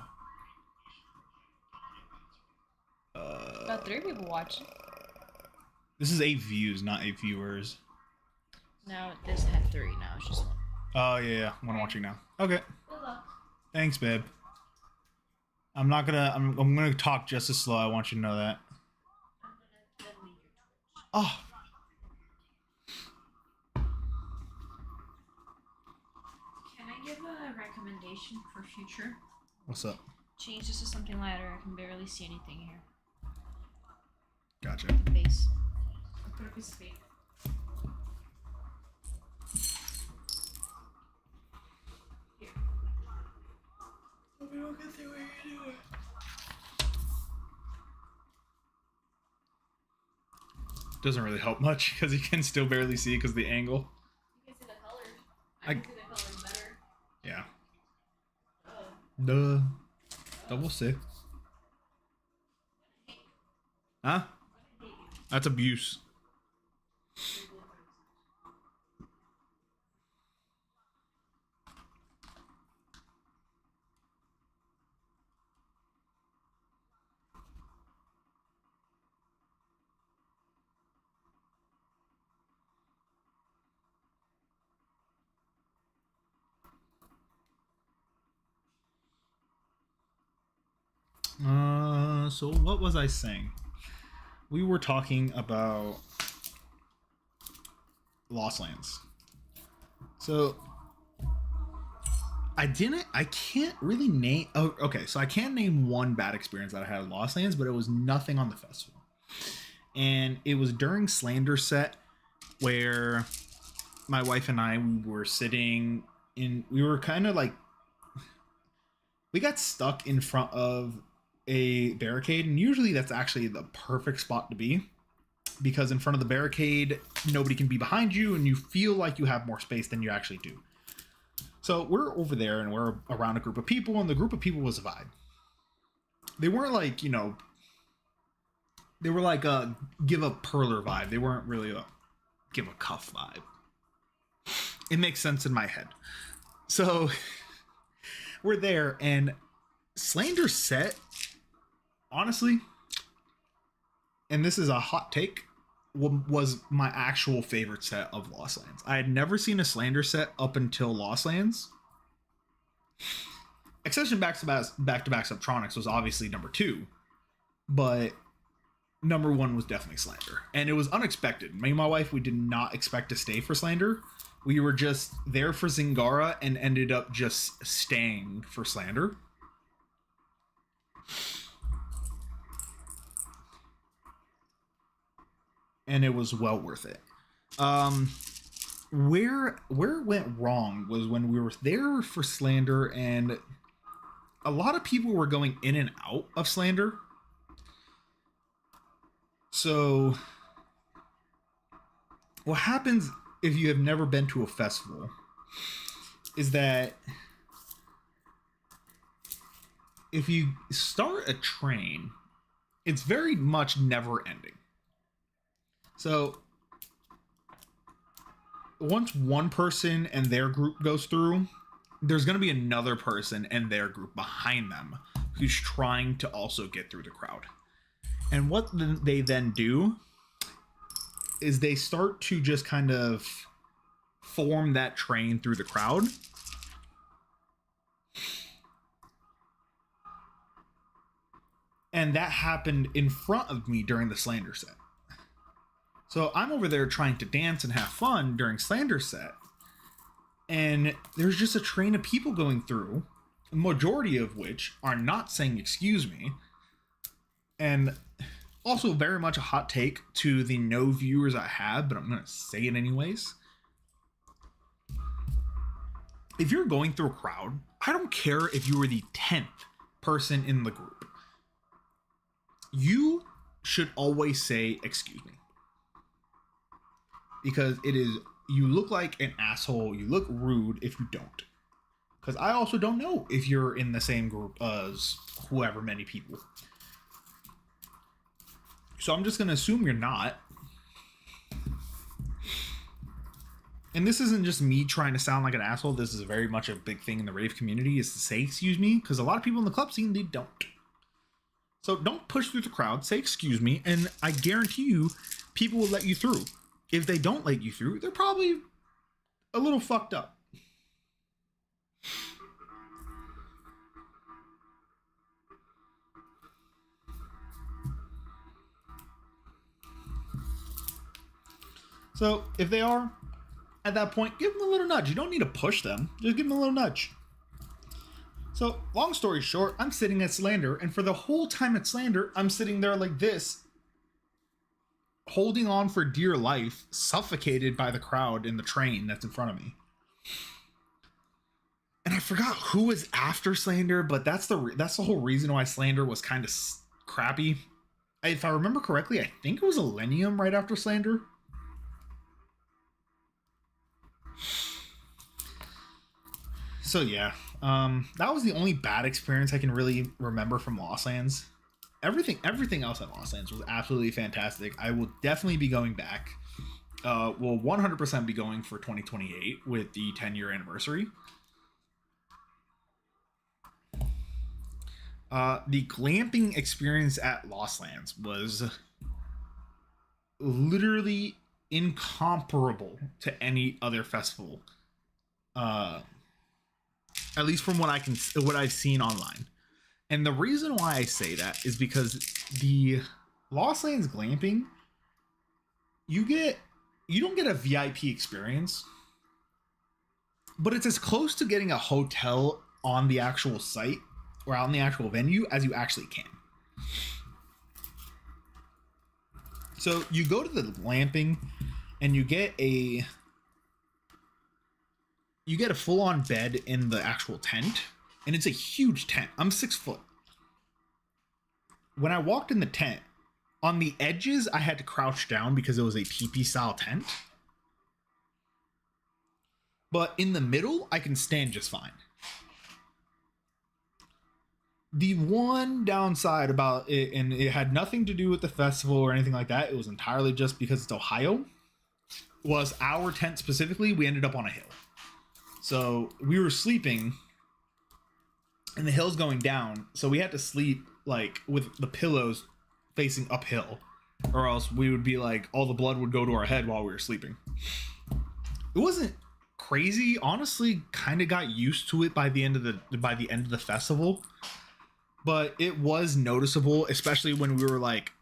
S3: About 3 people watching.
S2: This is 8 views, not 8 viewers.
S3: Now this had 3. Now it's just 1.
S2: Oh yeah, one watching now. Okay.
S3: Good luck.
S2: Thanks, babe. I'm not gonna. I'm gonna talk just as slow. I want you to know that. Oh.
S3: Can I give a recommendation for future?
S2: What's up?
S3: Change this to something lighter. I can barely see anything here.
S2: Gotcha.
S3: The base. I'll put a piece of paper. Here.
S2: We don't get the way you do it. Doesn't really help much because you can still barely see because of the angle.
S3: You can see the colors. I can see the colors better.
S2: Yeah. Duh. Double C. Huh? That's abuse. So what was I saying? We were talking about Lost Lands. So I can't really name, oh, okay, so I can't name one bad experience that I had at Lost Lands, but it was nothing on the festival. And it was during Slander set where my wife and I, we were sitting in, we were kind of like, we got stuck in front of a barricade, and usually that's actually the perfect spot to be because in front of the barricade nobody can be behind you and you feel like you have more space than you actually do. So we're over there and we're around a group of people, and the group of people was a vibe. They weren't like, you know, they were like a give a perler vibe. They weren't really a give a cuff vibe. It makes sense in my head. So we're there, and Slander set, honestly, and this is a hot take, was my actual favorite set of Lost Lands. I had never seen a Slander set up until Lost Lands. Accession back-to-back Subtronics was obviously number 2, but number 1 was definitely Slander, and it was unexpected. Me and my wife, we did not expect to stay for Slander. We were just there for Zingara and ended up just staying for Slander. And it was well worth it. Where it went wrong was when we were there for Slander, and a lot of people were going in and out of Slander. So what happens if you have never been to a festival is that if you start a train, it's very much never ending. So once one person and their group goes through, there's going to be another person and their group behind them who's trying to also get through the crowd. And what they then do is they start to just kind of form that train through the crowd. And that happened in front of me during the Slander set. So I'm over there trying to dance and have fun during Slander set. And there's just a train of people going through, the majority of which are not saying excuse me. And also very much a hot take to the no viewers I have, but I'm going to say it anyways. If you're going through a crowd, I don't care if you were the 10th person in the group. You should always say, excuse me. Because it is, you look like an asshole, you look rude if you don't. Because I also don't know if you're in the same group as whoever many people. So I'm just going to assume you're not. And this isn't just me trying to sound like an asshole. This is very much a big thing in the rave community, is to say excuse me. Because a lot of people in the club scene, they don't. So don't push through the crowd, say excuse me, and I guarantee you people will let you through. If they don't let you through, they're probably a little fucked up. So if they are, at that point, give them a little nudge. You don't need to push them. Just give them a little nudge. So long story short, I'm sitting at Slander, and for the whole time at Slander, I'm sitting there like this, holding on for dear life, suffocated by the crowd in the train that's in front of me. And I forgot who was after Slander, but that's the whole reason why Slander was kind of crappy. If I remember correctly, I think it was Millennium right after Slander. So yeah, that was the only bad experience I can really remember from Lost Lands. Everything else at Lost Lands was absolutely fantastic. I will definitely be going back. We'll 100% be going for 2028 with the 10-year anniversary. The glamping experience at Lost Lands was literally incomparable to any other festival. At least from what I've seen online. And the reason why I say that is because the Lost Lands glamping, you don't get a VIP experience, but it's as close to getting a hotel on the actual site or on the actual venue as you actually can. So you go to the glamping and you get a full-on bed in the actual tent, and it's a huge tent. I'm 6 foot. When I walked in the tent, on the edges, I had to crouch down because it was a teepee style tent. But in the middle, I can stand just fine. The one downside about it, and it had nothing to do with the festival or anything like that, it was entirely just because it's Ohio, was our tent specifically, we ended up on a hill. So we were sleeping and the hill's going down, so we had to sleep like with the pillows facing uphill, or else we would be like, all the blood would go to our head while we were sleeping. It wasn't crazy, honestly. Kind of got used to it by the end of the festival, but it was noticeable, especially when we were like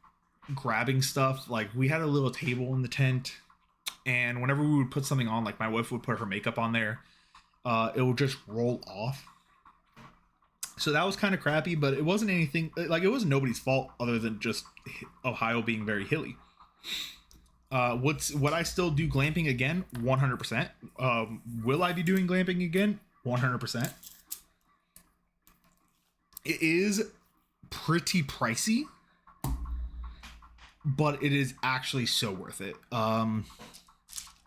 S2: grabbing stuff. Like we had a little table in the tent, and whenever we would put something on, like my wife would put her makeup on there, it would just roll off. So that was kind of crappy, but it wasn't anything, like it wasn't nobody's fault other than just Ohio being very hilly. Would I still do glamping again? 100%. Will I be doing glamping again? 100%. It is pretty pricey, but it is actually so worth it.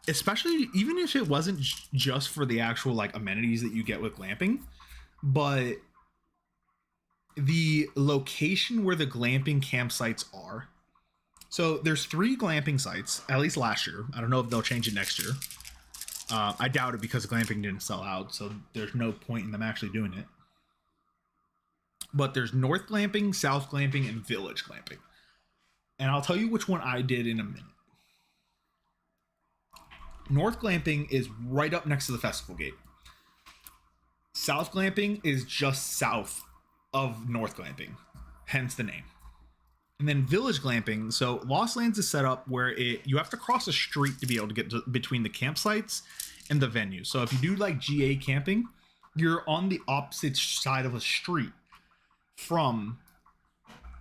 S2: Especially even if it wasn't just for the actual like amenities that you get with glamping, but the location where the glamping campsites are. So there's 3 glamping sites, at least last year. I don't know if they'll change it next year. I doubt it because glamping didn't sell out, so there's no point in them actually doing it. But there's North Glamping, South Glamping, and Village Glamping. And I'll tell you which one I did in a minute. North Glamping is right up next to the festival gate. South Glamping is just south of North Glamping, hence the name. And then Village Glamping, so Lost Lands is set up where you have to cross a street to be able to get between the campsites and the venue. So if you do like GA camping, you're on the opposite side of a street from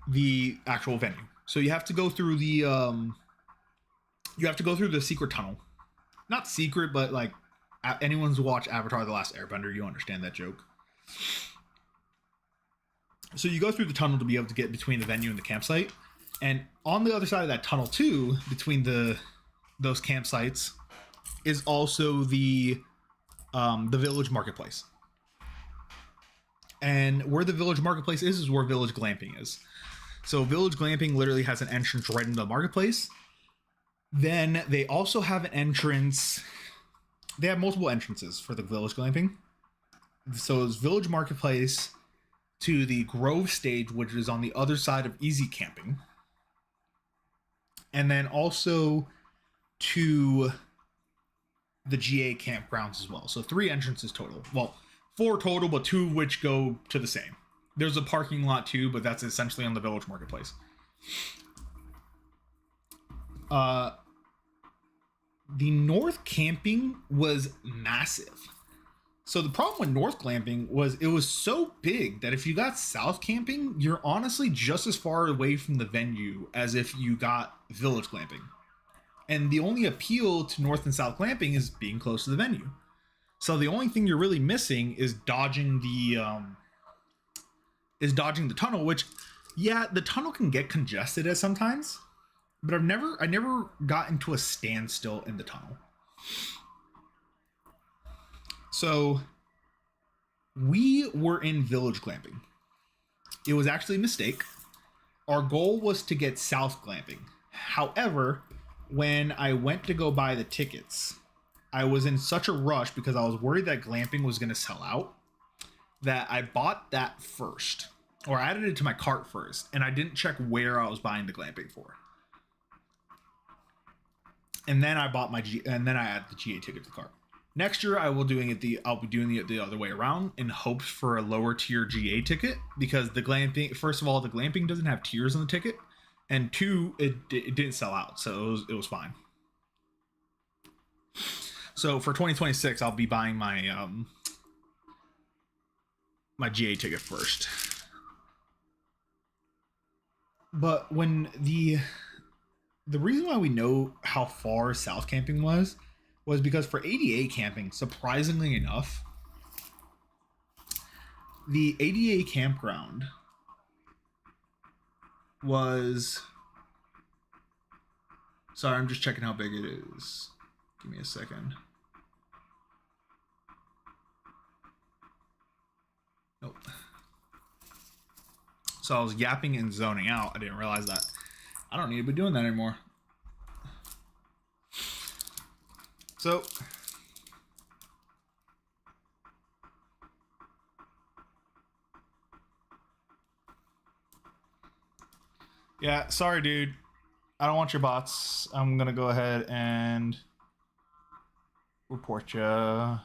S2: the actual venue. So you have to go through the secret tunnel. Not secret, but like anyone's watched Avatar: The Last Airbender, you understand that joke. So you go through the tunnel to be able to get between the venue and the campsite. And on the other side of that tunnel too, between those campsites, is also the Village Marketplace. And where the Village Marketplace is where Village Glamping is. So Village Glamping literally has an entrance right into the marketplace. Then they also have an entrance. They have multiple entrances for the Village Glamping. So it's Village Marketplace to the Grove stage, which is on the other side of Easy Camping. And then also to the GA campgrounds as well. So 3 entrances total. Well, 4 total, but 2 of which go to the same. There's a parking lot too, but that's essentially on the Village Marketplace. the north camping was massive. So the problem with north glamping was it was so big that if you got south camping, you're honestly just as far away from the venue as if you got village glamping. And the only appeal to north and south glamping is being close to the venue. So the only thing you're really missing is dodging the tunnel, which, yeah, the tunnel can get congested at sometimes, but I never got into a standstill in the tunnel. So we were in village glamping. It was actually a mistake. Our goal was to get south glamping. However, when I went to go buy the tickets, I was in such a rush because I was worried that glamping was going to sell out that I bought that first, or I added it to my cart first, and I didn't check where I was buying the glamping for. And then I added the GA ticket to the cart. Next year, I'll be doing it the other way around in hopes for a lower tier GA ticket, because the glamping, first of all, the glamping doesn't have tiers on the ticket, and two, it didn't sell out, so it was fine. So for 2026, I'll be buying my my GA ticket first. But when the reason why we know how far south camping was because for ADA camping, surprisingly enough, the ADA campground was... Sorry, I'm just checking how big it is. Give me a second. Nope. So I was yapping and zoning out. I didn't realize that. I don't need to be doing that anymore. So yeah, sorry, dude. I don't want your bots. I'm gonna go ahead and report you.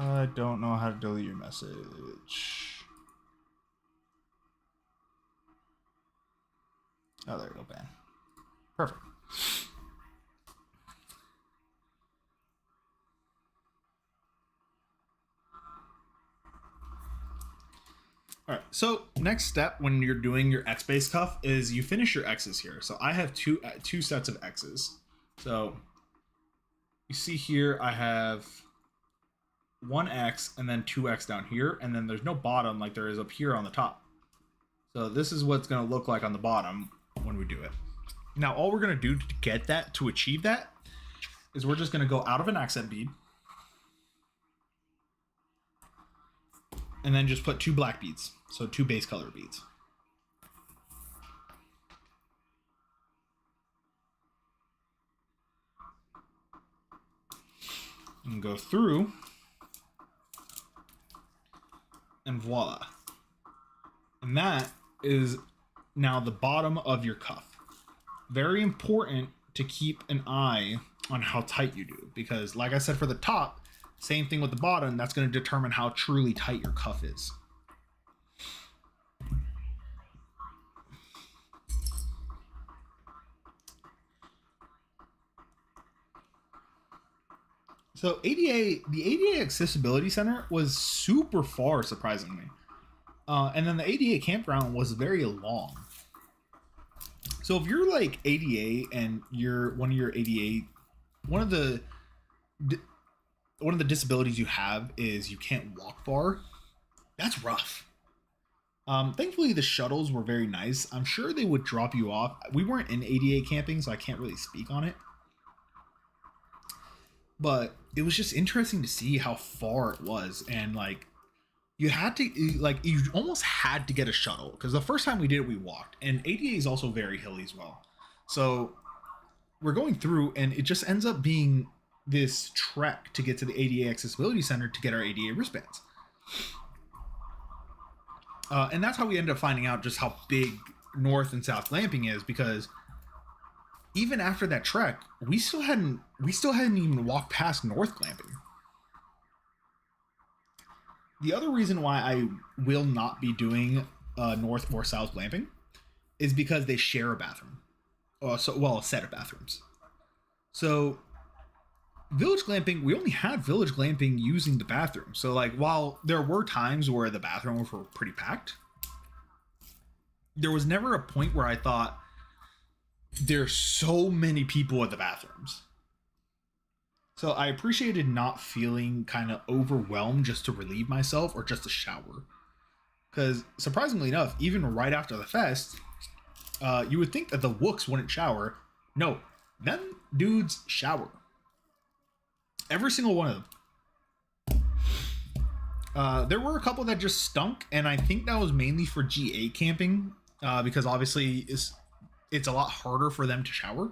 S2: I don't know how to delete your message. Oh, there you go, ban. Perfect. All right, so next step when you're doing your X-base cuff is you finish your X's here. So I have two sets of X's. So you see here I have 1X and then 2X down here, and then there's no bottom like there is up here on the top. So this is what's going to look like on the bottom when we do it. Now all we're going to do to get that, to achieve that, is we're just going to go out of an accent bead and then just put 2 black beads, so 2 base color beads. And go through, and voila. And that is now the bottom of your cuff. Very important to keep an eye on how tight you do, because like I said for the top, same thing with the bottom, that's going to determine how truly tight your cuff is. So the ADA Accessibility Center was super far, surprisingly. And then the ADA campground was very long. So if you're like ADA and one of the disabilities you have is you can't walk far, that's rough. Thankfully the shuttles were very nice. I'm sure they would drop you off. We weren't in ADA camping, so I can't really speak on it. But it was just interesting to see how far it was, and like you had to like you almost had to get a shuttle because the first time we did it we walked, and ADA is also very hilly as well. So we're going through and it just ends up being this trek to get to the ADA Accessibility Center to get our ADA wristbands. And that's how we ended up finding out just how big North and South glamping is, because even after that trek, we still hadn't even walked past North glamping. The other reason why I will not be doing North or South glamping is because they share a bathroom. A set of bathrooms. So Village glamping, we only had Village glamping using the bathroom. So like while there were times where the bathrooms were pretty packed, there was never a point where I thought there's so many people at the bathrooms. So I appreciated not feeling kind of overwhelmed just to relieve myself or just to shower. Because surprisingly enough, even right after the fest, you would think that the Wooks wouldn't shower. No, them dudes shower. Every single one of them. There were a couple that just stunk, and I think that was mainly for GA camping, because obviously it's a lot harder for them to shower.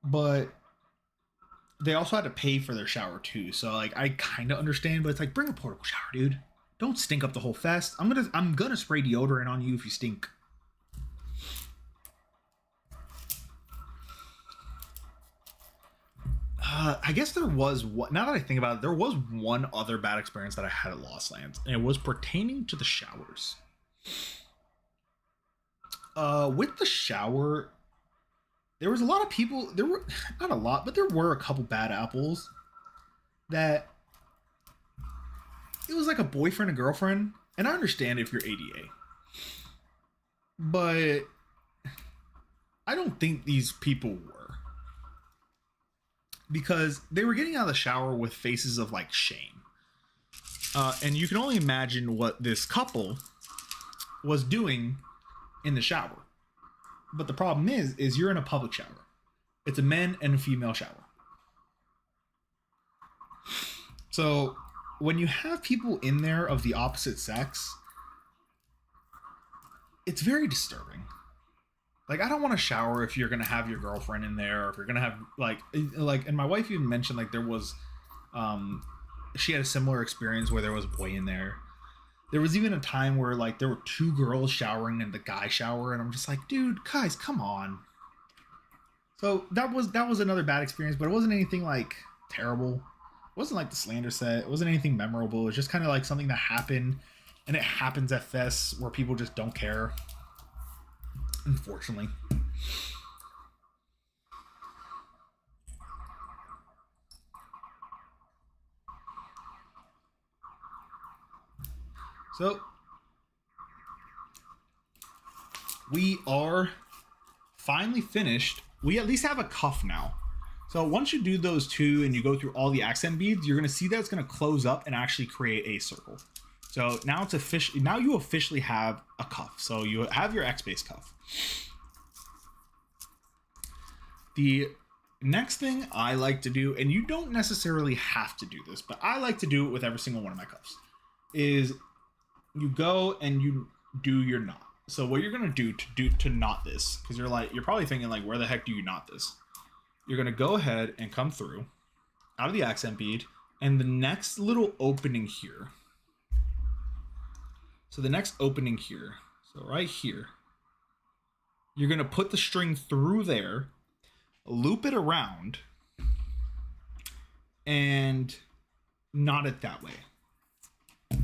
S2: But they also had to pay for their shower too, so like I kind of understand. But it's like, bring a portable shower, dude. Don't stink up the whole fest. I'm gonna spray deodorant on you if you stink. I guess there was one. Now that I think about it, there was one other bad experience that I had at Lost Lands, and it was pertaining to the showers. With the shower, there was a lot of people. There were not a lot, but there were a couple bad apples. That it was like a boyfriend and girlfriend, and I understand if you're ADA, but I don't think these people were. Because they were getting out of the shower with faces of like shame. And you can only imagine what this couple was doing in the shower. But the problem is you're in a public shower. It's a men and a female shower. So when you have people in there of the opposite sex, it's very disturbing. Like, I don't want to shower if you're going to have your girlfriend in there, or if you're going to have, like, and my wife even mentioned, like, there was, she had a similar experience where there was a boy in there. There was even a time where, like, there were two girls showering in the guy shower, and I'm just like, dude, guys, come on. So that was another bad experience, but it wasn't anything, like, terrible. It wasn't like the slander set. It wasn't anything memorable. It was just kind of like something that happened, and it happens at fests where people just don't care. Unfortunately. So we are finally finished. We at least have a cuff now. So once you do those two and you go through all the accent beads, you're going to see that it's going to close up and actually create a circle. So now it's official. Now you officially have a cuff. So you have your X-base cuff. The next thing I like to do, and you don't necessarily have to do this, but I like to do it with every single one of my cuffs, is you go and you do your knot. So what you're gonna do to knot this, because you're probably thinking like, where the heck do you knot this? You're gonna go ahead and come through out of the accent bead, and the next little opening here. So the next opening here, so right here, you're gonna put the string through there, loop it around, and knot it that way.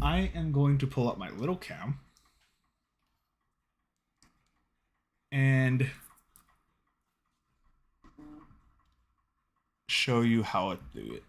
S2: I am going to pull up my little cam and show you how to do it.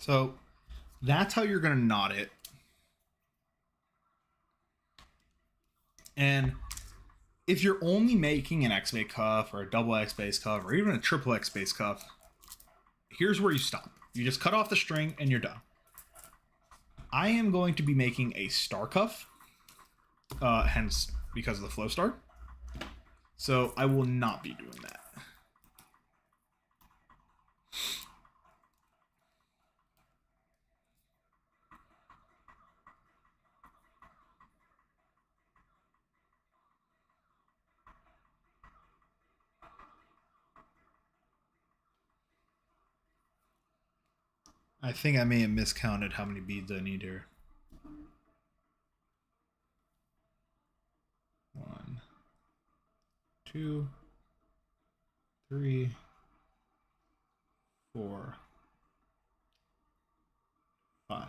S2: So that's how you're going to knot it. And if you're only making an X-base cuff or a double X-base cuff or even a triple X-base cuff, here's where you stop. You just cut off the string and you're done. I am going to be making a star cuff, hence because of the flow star. So I will not be doing that. I think I may have miscounted how many beads I need here. 1, 2, 3, 4, 5.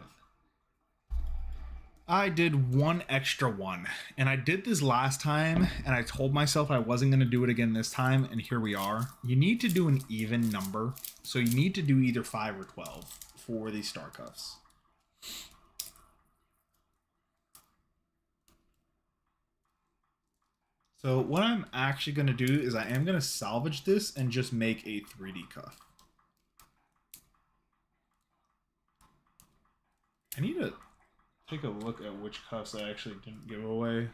S2: I did one extra one, and I did this last time, and I told myself I wasn't going to do it again this time, and here we are. You need to do an even number, so you need to do either 5 or 12 for these star cuffs. So what I'm actually going to do is I am going to salvage this and just make a 3D cuff. I need to take a look at which cuffs I actually didn't give away.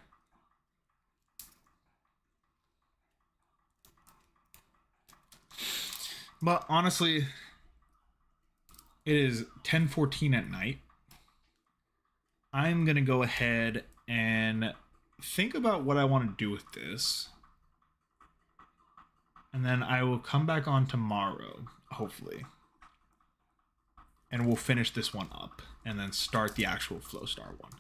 S2: But honestly, it is 10:14 at night. I'm going to go ahead and think about what I want to do with this. And then I will come back on tomorrow, hopefully. And we'll finish this one up and then start the actual Flow Star one.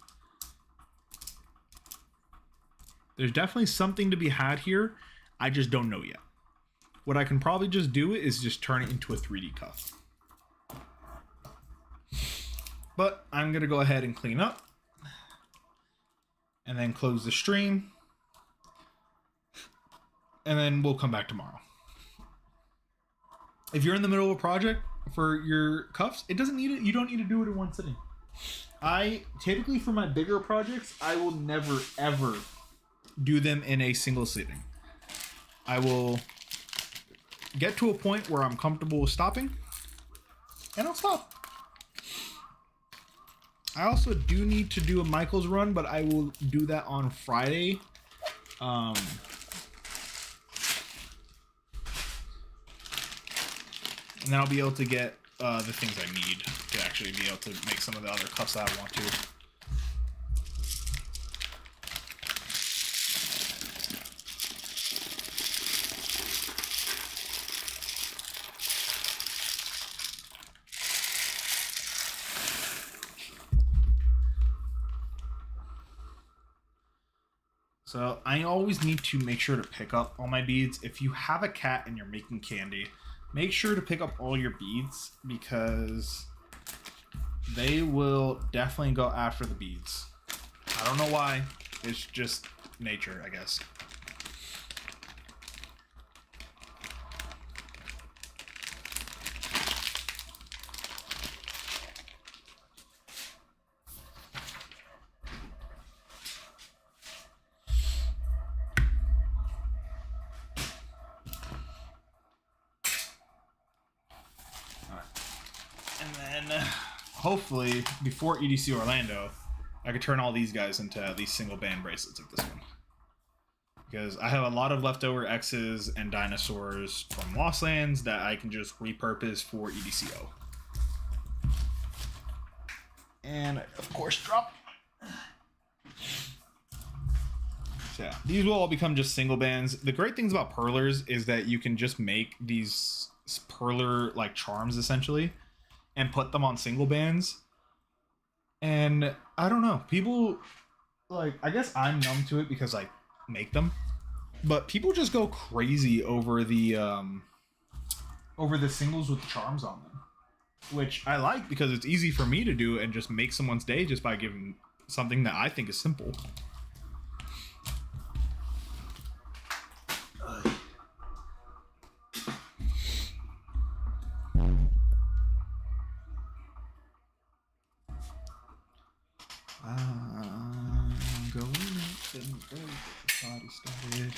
S2: There's definitely something to be had here. I just don't know yet. What I can probably just do is just turn it into a 3D cuff. But I'm going to go ahead and clean up. And then close the stream. And then we'll come back tomorrow. If you're in the middle of a project for your cuffs, it doesn't need it. You don't need to do it in one sitting. I typically, for my bigger projects, I will never ever do them in a single sitting. I will get to a point where I'm comfortable with stopping, and I'll stop. I also do need to do a Michael's run, but I will do that on Friday. And then I'll be able to get the things I need to actually be able to make some of the other cuffs that I want to. So I always need to make sure to pick up all my beads. If you have a cat and you're making candy, make sure to pick up all your beads because they will definitely go after the beads. I don't know why. It's just nature, I guess. Hopefully, before EDC Orlando, I could turn all these guys into at least single band bracelets like this one. Because I have a lot of leftover X's and dinosaurs from Lost Lands that I can just repurpose for EDCO. And I, of course, drop. So yeah, these will all become just single bands. The great things about perlers is that you can just make these perler like charms essentially and put them on single bands. And I don't know, people like, I guess I'm numb to it because I make them, but people just go crazy over the singles with charms on them, which I like because it's easy for me to do and just make someone's day just by giving something that I think is simple. Then we'll get the party started.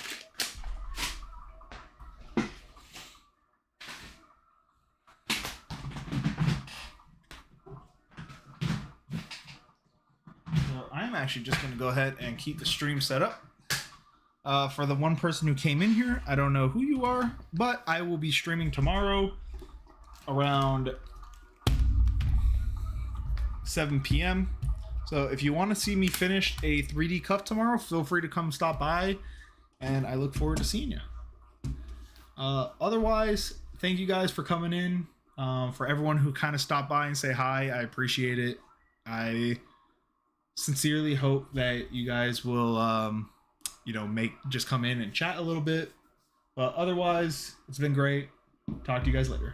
S2: So I'm actually just going to go ahead and keep the stream set up. For the one person who came in here, I don't know who you are, but I will be streaming tomorrow around 7 p.m. So if you want to see me finish a 3D cup tomorrow, feel free to come stop by, and I look forward to seeing you. Otherwise, thank you guys for coming in. For everyone who kind of stopped by and say hi, I appreciate it. I sincerely hope that you guys will just come in and chat a little bit. But otherwise, it's been great. Talk to you guys later.